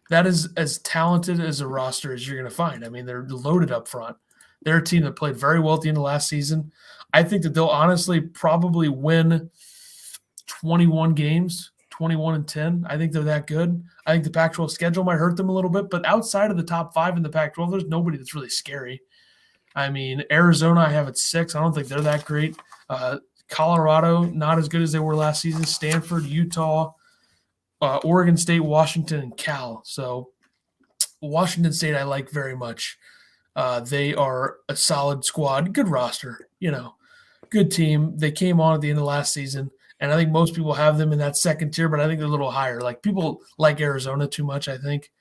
That is as talented as a roster as you're going to find. I mean, they're loaded up front. They're a team that played very well at the end of last season. I think that they'll honestly probably win 21 games, 21-10. I think they're that good. I think the Pac-12 schedule might hurt them a little bit, but outside of the top 5 in the Pac-12, there's nobody that's really scary. I mean, Arizona, I have at 6. I don't think they're that great. Colorado, not as good as they were last season. Stanford, Utah, Oregon State, Washington, and Cal. So Washington State I like very much. They are a solid squad, good roster, good team. They came on at the end of last season, and I think most people have them in that second tier, but I think they're a little higher. Like people like Arizona too much, I think.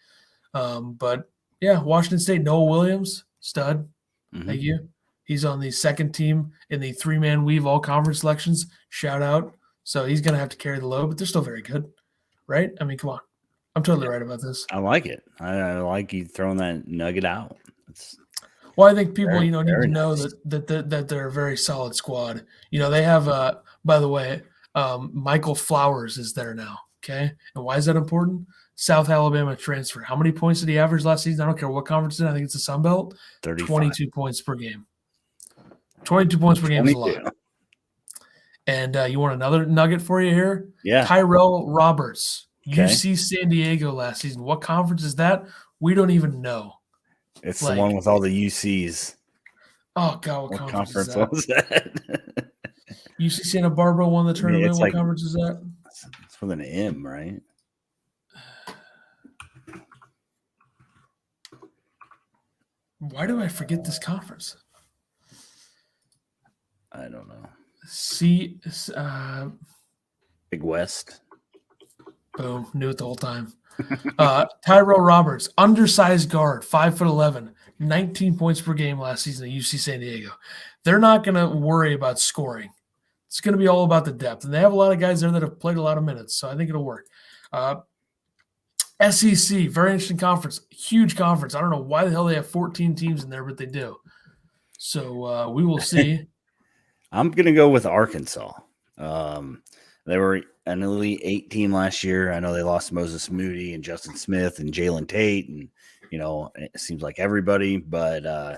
But yeah, Washington State, Noah Williams, stud. Thank you. He's on the second team in the 3-man weave all conference selections. Shout out. So he's going to have to carry the load, but they're still very good, right? I mean, come on. I'm totally right about this. I like it. I like you throwing that nugget out. Well, I think people, need to know that they're a very solid squad. They have, by the way, Michael Flowers is there now. Okay. And why is that important? South Alabama transfer. How many points did he average last season? I don't care what conference it's in. I think it's the Sun Belt. 22 points per game. 22 points per game is a lot. And you want another nugget for you here? Yeah. Tyrell Roberts, UC San Diego last season. What conference is that? We don't even know. It's the one with all the UCs. Oh, God, what conference was that? UC Santa Barbara won the tournament. What conference is that? It's with an M, right? Why do I forget this conference? I don't know. Big West. Boom. Knew it the whole time. Tyrell Roberts, undersized guard, 5'11", 19 points per game last season at UC San Diego. They're not going to worry about scoring. It's going to be all about the depth. And they have a lot of guys there that have played a lot of minutes, so I think it'll work. SEC, very interesting conference, huge conference. I don't know why the hell they have 14 teams in there, but they do. So we will see. I'm going to go with Arkansas. They were an Elite 8 team last year. I know they lost Moses Moody and Justin Smith and Jalen Tate, and it seems like everybody. But I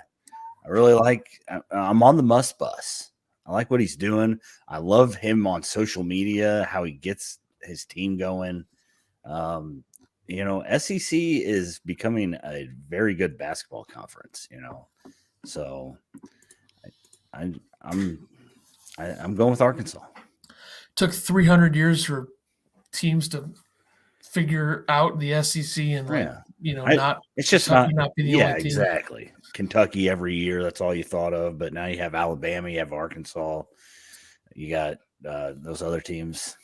really I'm on the Muss bus. I like what he's doing. I love him on social media, how he gets his team going. SEC is becoming a very good basketball conference. So I'm going with Arkansas. Took 300 years for teams to figure out the SEC and it's just not be the only team. Exactly. Kentucky every year, that's all you thought of, but now you have Alabama, you have Arkansas, you got those other teams.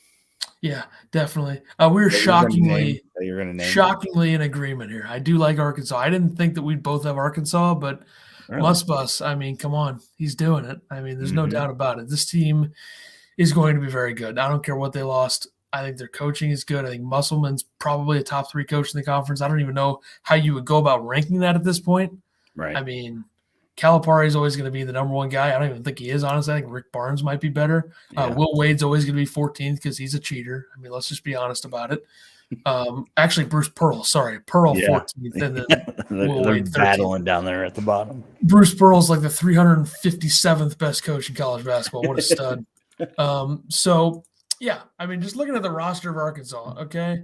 Yeah, definitely. We're shockingly in agreement here. I do like Arkansas. I didn't think that we'd both have Arkansas, but Muss Bus, I mean, come on, he's doing it. I mean, there's no doubt about it. This team is going to be very good. I don't care what they lost. I think their coaching is good. I think Musselman's probably a top 3 coach in the conference. I don't even know how you would go about ranking that at this point. Right. I mean, Calipari is always going to be the number 1 guy. I don't even think he is, honestly. I think Rick Barnes might be better. Yeah. Will Wade's always going to be 14th because he's a cheater. I mean, let's just be honest about it. Actually, Bruce Pearl. Sorry, Pearl 14th, and then Will they're Wade 13th. battling down there at the bottom. Bruce Pearl's like the 357th best coach in college basketball. What a stud. So, yeah, I mean, just looking at the roster of Arkansas, okay,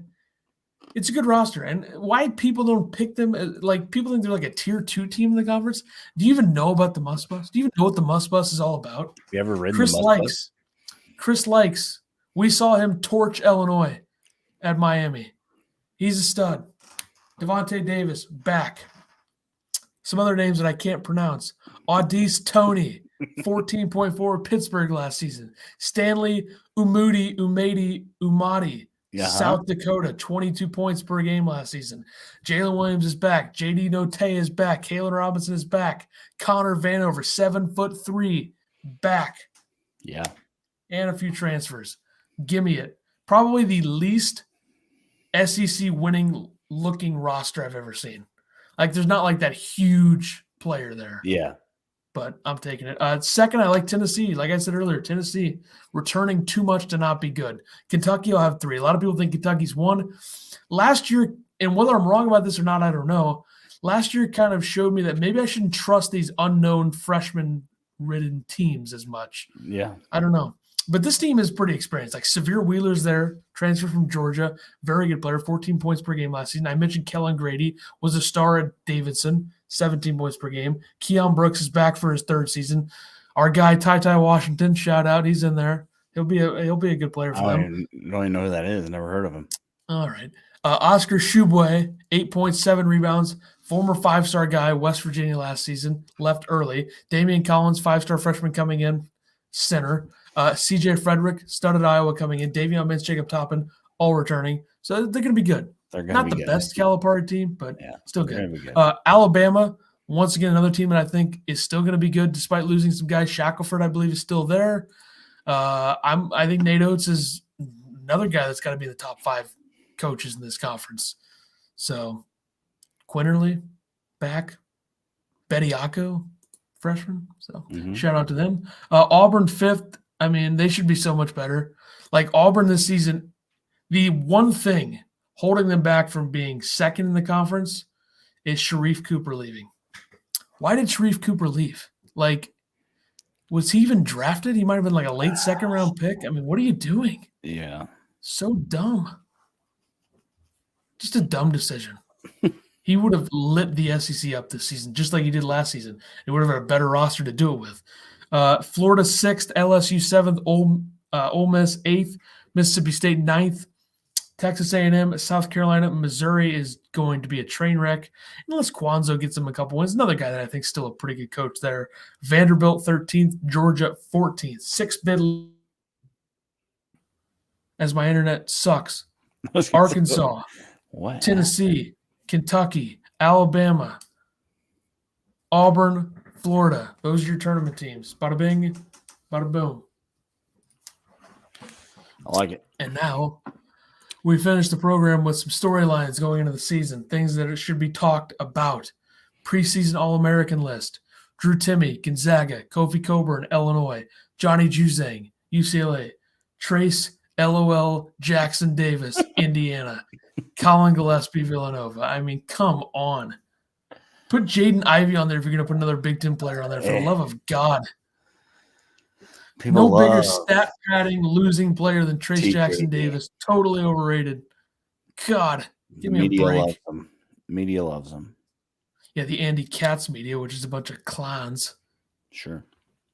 it's a good roster. And why people don't pick them, like people think they're like a tier 2 team in the conference. Do you even know about the Muss Bus? Do you even know what the Muss Bus is all about? Have you ever ridden Chris the Muss Likes. Bus? Chris Likes. We saw him torch Illinois at Miami. He's a stud. Devontae Davis, back. Some other names that I can't pronounce. Audice Tony, 14.4 Pittsburgh last season. Stanley Umadi, South Dakota, 22 points per game last season. Jalen Williams is back. JD Note is back. Kalen Robinson is back. Connor Vanover, 7'3", back. Yeah. And a few transfers. Give me it. Probably the least SEC winning looking roster I've ever seen. Like, there's not like that huge player there. Yeah. But I'm taking it. Second, I like Tennessee. Like I said earlier, Tennessee returning too much to not be good. Kentucky will have 3. A lot of people think Kentucky's 1. Last year, and whether I'm wrong about this or not, I don't know. Last year kind of showed me that maybe I shouldn't trust these unknown freshman-ridden teams as much. Yeah. I don't know. But this team is pretty experienced. Like Severe Wheeler's there, transfer from Georgia, very good player, 14 points per game last season. I mentioned Kellen Grady was a star at Davidson, 17 points per game. Keon Brooks is back for his 3rd season. Our guy Ty Washington, shout out, he's in there. He'll be a good player for them. I don't even know who that is. Never heard of him. All right. Oscar Shubwe, 8.7 rebounds, former 5-star guy, West Virginia last season, left early. Damian Collins, 5-star freshman coming in, center. CJ Frederick, stud at Iowa coming in. Davion Mintz, Jacob Toppin, all returning. So they're going to be good. They're going Not to be the good. best Calipari team, but still good. Good. Alabama, once again, another team that I think is still going to be good despite losing some guys. Shackelford, I believe, is still there. I think Nate Oates is another guy that's got to be in the top 5 coaches in this conference. So Quinterly, back. Bediako, freshman. So shout out to them. Auburn 5th. I mean, they should be so much better. Like Auburn this season, the one thing holding them back from being 2nd in the conference is Sharif Cooper leaving. Why did Sharif Cooper leave? Like, was he even drafted? He might have been like a late 2nd round pick. I mean, what are you doing? Yeah. So dumb. Just a dumb decision. He would have lit the SEC up this season, just like he did last season. He would have had a better roster to do it with. Florida 6th, LSU 7th, Ole Miss 8th, Mississippi State 9th, Texas A&M, South Carolina, Missouri is going to be a train wreck unless Kwanzaa gets them a couple wins. Another guy that I think is still a pretty good coach there. Vanderbilt 13th, Georgia 14th, 6 bid as my internet sucks. Arkansas, what? Tennessee, Kentucky, Alabama, Auburn, Florida. Those are your tournament teams. Bada bing, bada boom. I like it. And now we finish the program with some storylines going into the season, things that should be talked about. Preseason All-American list. Drew Timme, Gonzaga, Kofi Coburn, Illinois, Johnny Juzang, UCLA, Trace LOL Jackson Davis, Indiana, Colin Gillespie, Villanova. I mean, come on. Put Jaden Ivey on there if you're going to put another Big Ten player on there, for the love of God. No bigger stat padding losing player than Trace Jackson Davis. Totally overrated. God, give me a break. Loves him. Media loves him. Yeah, the Andy Katz media, which is a bunch of clowns. Sure.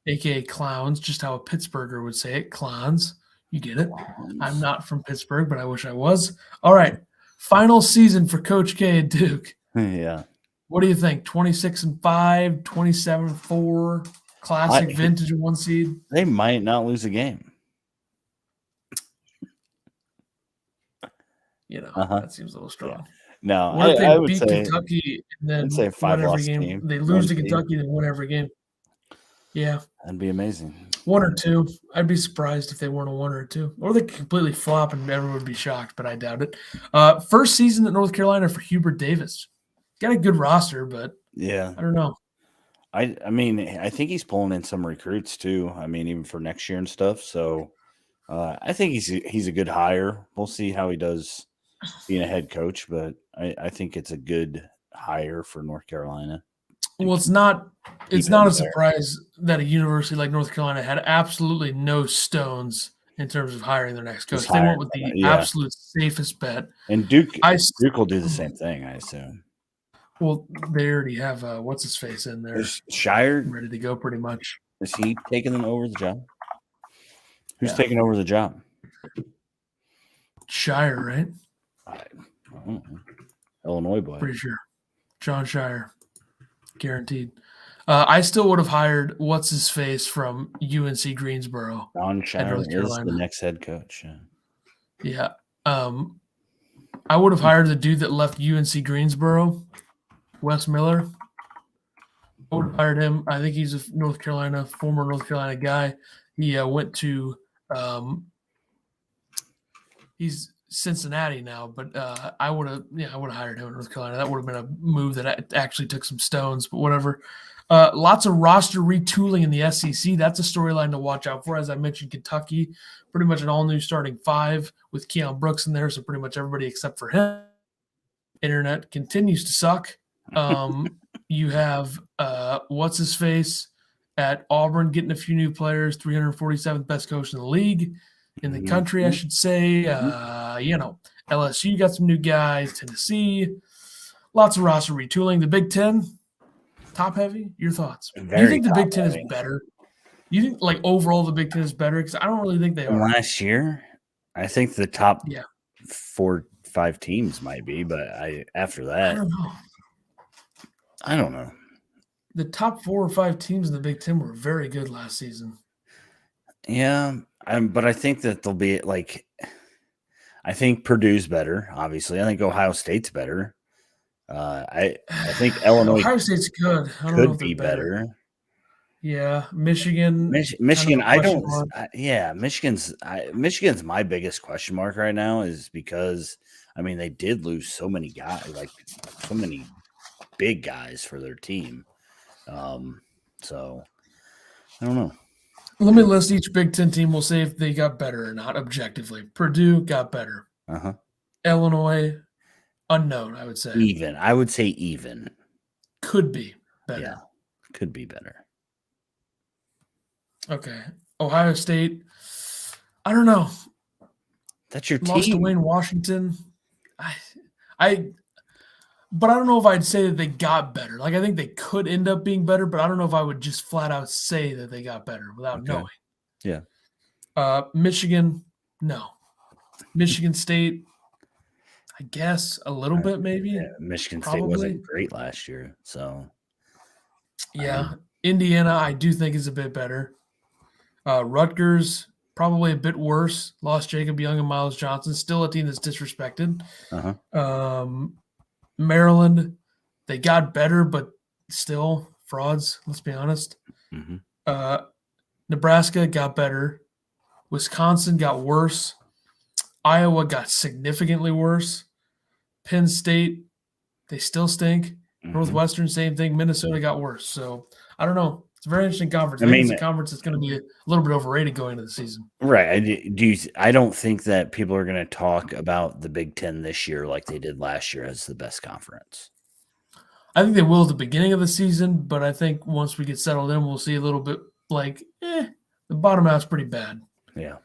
AKA clowns, just how a Pittsburgher would say it. Clowns. You get it. I'm not from Pittsburgh, but I wish I was. All right. Final season for Coach K at Duke. Yeah. What do you think? 26-5, 27-4, classic vintage 1 seed? They might not lose a game. You know, that seems a little strong. Yeah. No, what if they I would beat say Kentucky and then say win every 5-loss game? team. They lose to Kentucky and then win every game. Yeah. That'd be amazing. 1 or 2. I'd be surprised if they weren't a 1 or a 2. Or they could completely flop and everyone would be shocked, but I doubt it. First season at North Carolina for Hubert Davis. Got a good roster, but Yeah. I don't know. I mean, I think he's pulling in some recruits too. I mean, even for next year and stuff. So I think he's a good hire. We'll see how he does being a head coach, but I think it's a good hire for North Carolina. Well, it's not a him there. surprise that a university like North Carolina had absolutely no stones in terms of hiring their next coach. Just They hire went with the somebody, yeah. absolute safest bet. And Duke I will do the same thing, I assume. Well, they already have what's his face in there Is Shire ready to go pretty much. is he taking them over the job? Who's Yeah. taking over the job? Shire, right? I don't know. Illinois boy. Pretty sure. John Shire. Guaranteed. I still would have hired what's his face from UNC Greensboro. John Shire North is Carolina. the next head coach. Yeah. Yeah. I would have hired the dude that left UNC Greensboro, Wes Miller. I would have hired him. I think he's a former North Carolina guy. He went to he's Cincinnati now, but I would have hired him in North Carolina. That would have been a move that actually took some stones, but whatever. Lots of roster retooling in the SEC. That's a storyline to watch out for. As I mentioned, Kentucky, pretty much an all-new starting 5 with Keon Brooks in there, so pretty much everybody except for him. Internet continues to suck. You have what's his face at Auburn getting a few new players, 347th best coach in the league, in the country, I should say. LSU got some new guys, Tennessee, lots of roster retooling. The Big Ten, top heavy. Your thoughts? Do you think the Big Ten is better? You think like overall the Big Ten is better? Because I don't really think they are. Last year, I think the top 4-5 teams might be, but after that, I don't know. The top 4 or 5 teams in the Big Ten were very good last season. Yeah, but I think that they'll be like. I think Purdue's better. Obviously, I think Ohio State's better. I think Illinois. Ohio State's good. I don't know if be better. Yeah, Michigan. Michigan. I don't. Michigan's my biggest question mark right now is because I mean they did lose so many guys, like so many big guys for their team. So I don't know. Let me list each Big Ten team. We'll say if they got better or not objectively. Purdue got better. Illinois, unknown, I would say. Even. I would say even. Could be better. Yeah, could be better. Okay. Ohio State, I don't know. That's your Lost to team. Wayne Washington. But I don't know if I'd say that they got better. Like, I think they could end up being better, but I don't know if I would just flat out say that they got better without knowing. Yeah. Michigan, no. Michigan State, I guess a little bit maybe. Yeah, Michigan State wasn't great last year, so. Yeah. Indiana, I do think is a bit better. Rutgers, probably a bit worse. Lost Jacob Young and Miles Johnson. Still a team that's disrespected. Maryland, they got better, but still frauds, let's be honest. Nebraska got better. Wisconsin got worse. Iowa got significantly worse. Penn State, they still stink. Northwestern, same thing. Minnesota got worse. So, I don't know. It's a very interesting conference. I think it's a conference that's going to be a little bit overrated going into the season. Right. I don't think that people are going to talk about the Big Ten this year like they did last year as the best conference. I think they will at the beginning of the season, but I think once we get settled in, we'll see a little bit like, the bottom half's pretty bad. Yeah.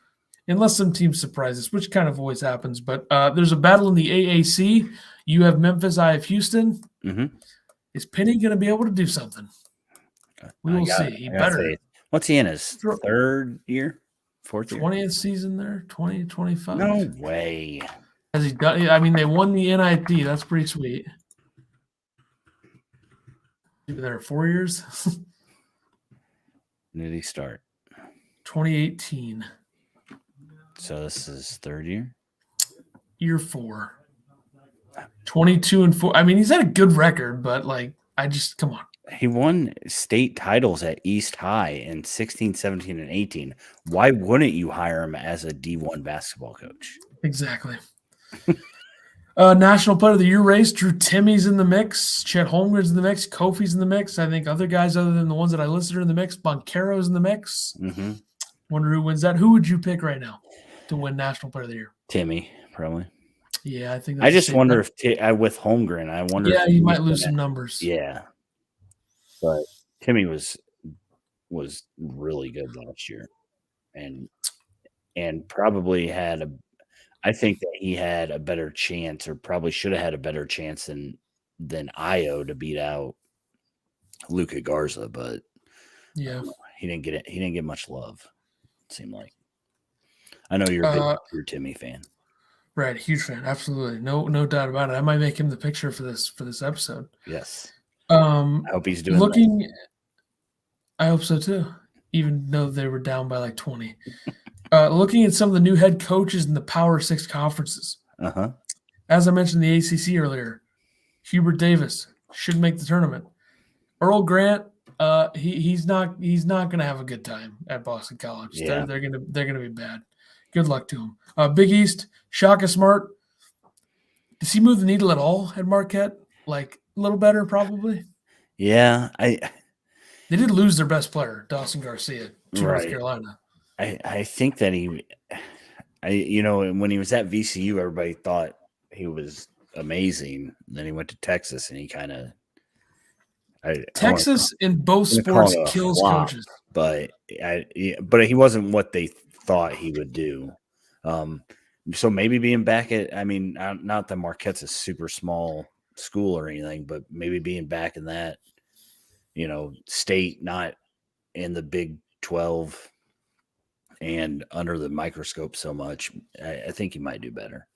Unless some team surprises, which kind of always happens. But there's a battle in the AAC. You have Memphis, I have Houston. Is Penny going to be able to do something? We will see. He better. What's he in his third year? Fourth year? 20th season there? 2025? No way. Has he done? I mean, they won the NIT. That's pretty sweet. He been there 4 years? When did he start? 2018. So this is third year? Year 4. 22-4. I mean, he's had a good record, but like, come on. He won state titles at East High in 16, 17, and 18. Why wouldn't you hire him as a D1 basketball coach? Exactly. National Player of the Year race, Drew Timmy's in the mix. Chet Holmgren's in the mix. Kofi's in the mix. I think other guys other than the ones that I listed are in the mix. Boncaro's in the mix. Mm-hmm. Wonder who wins that. Who would you pick right now to win National Player of the Year? Timmy, probably. Yeah, I think I just wonder if with Holmgren, I wonder if he might lose some numbers. Yeah. But Timmy was really good last year. And probably I think that he had a better chance, or probably should have had a better chance than Io to beat out Luka Garza, but yeah, he didn't get it. He didn't get much love. It seemed like. I know you're a big Timmy fan, right? Huge fan, absolutely, no doubt about it. I might make him the picture for this episode. Yes. I hope he's doing. I hope so too. Even though they were down by like 20. Looking at some of the new head coaches in the Power 6 conferences. As I mentioned the ACC earlier, Hubert Davis should make the tournament. Earl Grant, he's not going to have a good time at Boston College. Yeah. They're going to be bad. Good luck to him. Big East, Shaka Smart. Does he move the needle at all at Marquette? Like a little better, probably. Yeah, they did lose their best player, Dawson Garcia, to North Carolina. I think that when he was at VCU, everybody thought he was amazing. Then he went to Texas, and he kind of Texas in both sports kills coaches. But he wasn't what they thought he would do. So maybe being back not that Marquette's a super small school or anything, but maybe being back in that, state, not in the Big 12 and under the microscope so much, I think he might do better.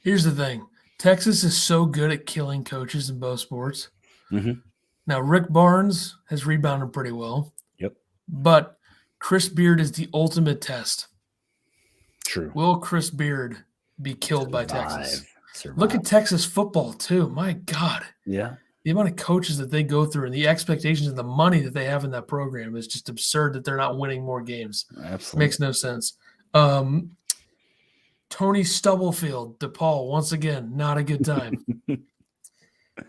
Here's the thing. Texas is so good at killing coaches in both sports. Mm-hmm. Now, Rick Barnes has rebounded pretty well. Yep. But Chris Beard is the ultimate test. True. Will Chris Beard be killed by Texas? Look at Texas football, too. My God. Yeah. The amount of coaches that they go through and the expectations and the money that they have in that program is just absurd that they're not winning more games. Absolutely. Makes no sense. Tony Stubblefield, DePaul, once again, not a good time.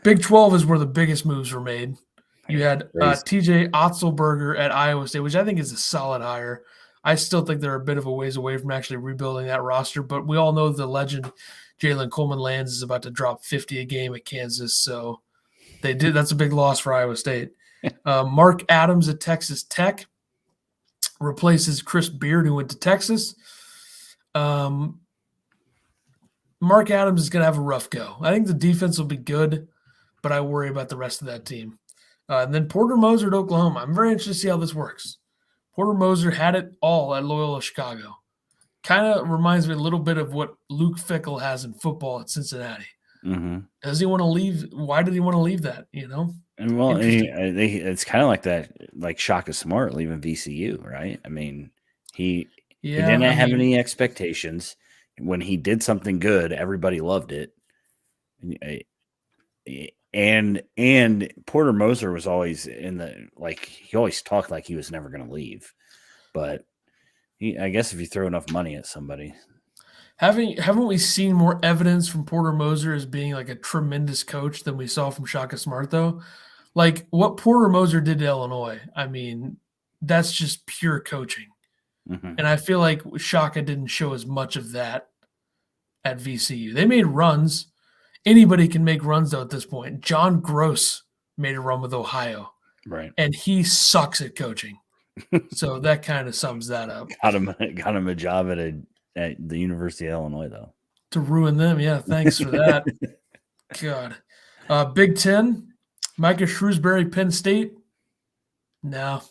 Big 12 is where the biggest moves were made. You had TJ Otzelberger at Iowa State, which I think is a solid hire. I still think they're a bit of a ways away from actually rebuilding that roster, but we all know the legend Jalen Coleman-Lands is about to drop 50 a game at Kansas, so they did. That's a big loss for Iowa State. Mark Adams at Texas Tech replaces Chris Beard, who went to Texas. Mark Adams is going to have a rough go. I think the defense will be good, but I worry about the rest of that team. And then Porter Moser at Oklahoma. I'm very interested to see how this works. Porter Moser had it all at Loyola Chicago. Kind of reminds me a little bit of what Luke Fickell has in football at Cincinnati. Mm-hmm. Does he want to leave? Why did he want to leave that? And well, it's kind of like that, like Shaka Smart leaving VCU, right? I mean, he didn't have any expectations. When he did something good, everybody loved it. And Porter Moser was always he always talked like he was never going to leave. But I guess if you throw enough money at somebody. Haven't we seen more evidence from Porter Moser as being like a tremendous coach than we saw from Shaka Smart, though? Like what Porter Moser did to Illinois, I mean, that's just pure coaching. Mm-hmm. And I feel like Shaka didn't show as much of that at VCU. They made runs. Anybody can make runs, though, at this point. John Gross made a run with Ohio. Right. And he sucks at coaching. So that kind of sums that up. Got him a job at the University of Illinois, though. To ruin them, yeah. Thanks for that. God. Big Ten, Micah Shrewsbury, Penn State. No,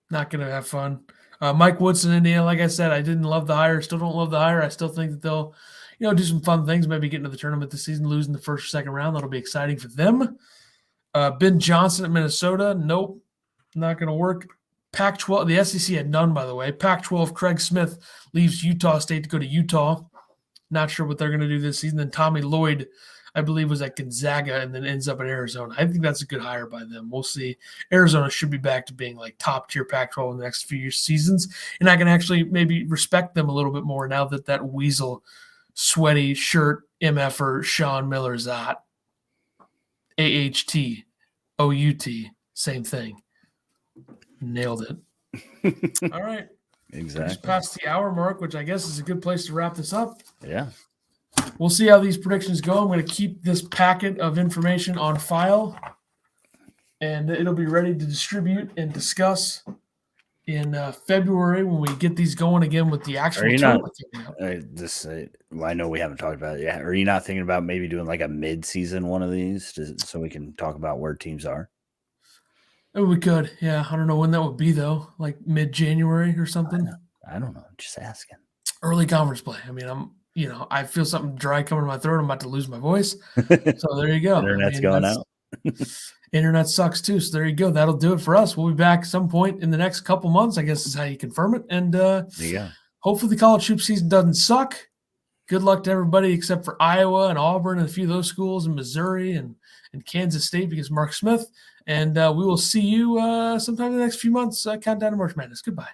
not going to have fun. Mike Woodson, Indiana, like I said, I didn't love the hire. Still don't love the hire. I still think that they'll, do some fun things, maybe get into the tournament this season, losing the first or second round. That'll be exciting for them. Ben Johnson at Minnesota. Nope, not going to work. Pac-12, the SEC had none, by the way. Pac-12, Craig Smith leaves Utah State to go to Utah. Not sure what they're going to do this season. Then Tommy Lloyd I believe, was at Gonzaga and then ends up at Arizona. I think that's a good hire by them. We'll see. Arizona should be back to being like top tier Pac-12 in the next few seasons, and I can actually maybe respect them a little bit more now that that weasel, sweaty shirt MFer Sean Miller's at AHT, OUT, same thing. Nailed it. All right. Exactly. Just past the hour mark, which I guess is a good place to wrap this up. Yeah. We'll see how these predictions go. I'm going to keep this packet of information on file, and it'll be ready to distribute and discuss in February when we get these going again with the actual tournament. I know we haven't talked about it yet. Are you not thinking about maybe doing like a mid-season one of these so we can talk about where teams are? Oh, we could. Yeah. I don't know when that would be, though. Like mid-January or something. I don't know. Just asking. Early conference play. I mean, I feel something dry coming to my throat. I'm about to lose my voice. So there you go. Internet's going out. Internet sucks too. So there you go. That'll do it for us. We'll be back at some point in the next couple months, I guess is how you confirm it. And hopefully the college hoop season doesn't suck. Good luck to everybody except for Iowa and Auburn and a few of those schools, and Missouri and Kansas State because Mark Smith. And we will see you sometime in the next few months. Countdown to March Madness. Goodbye.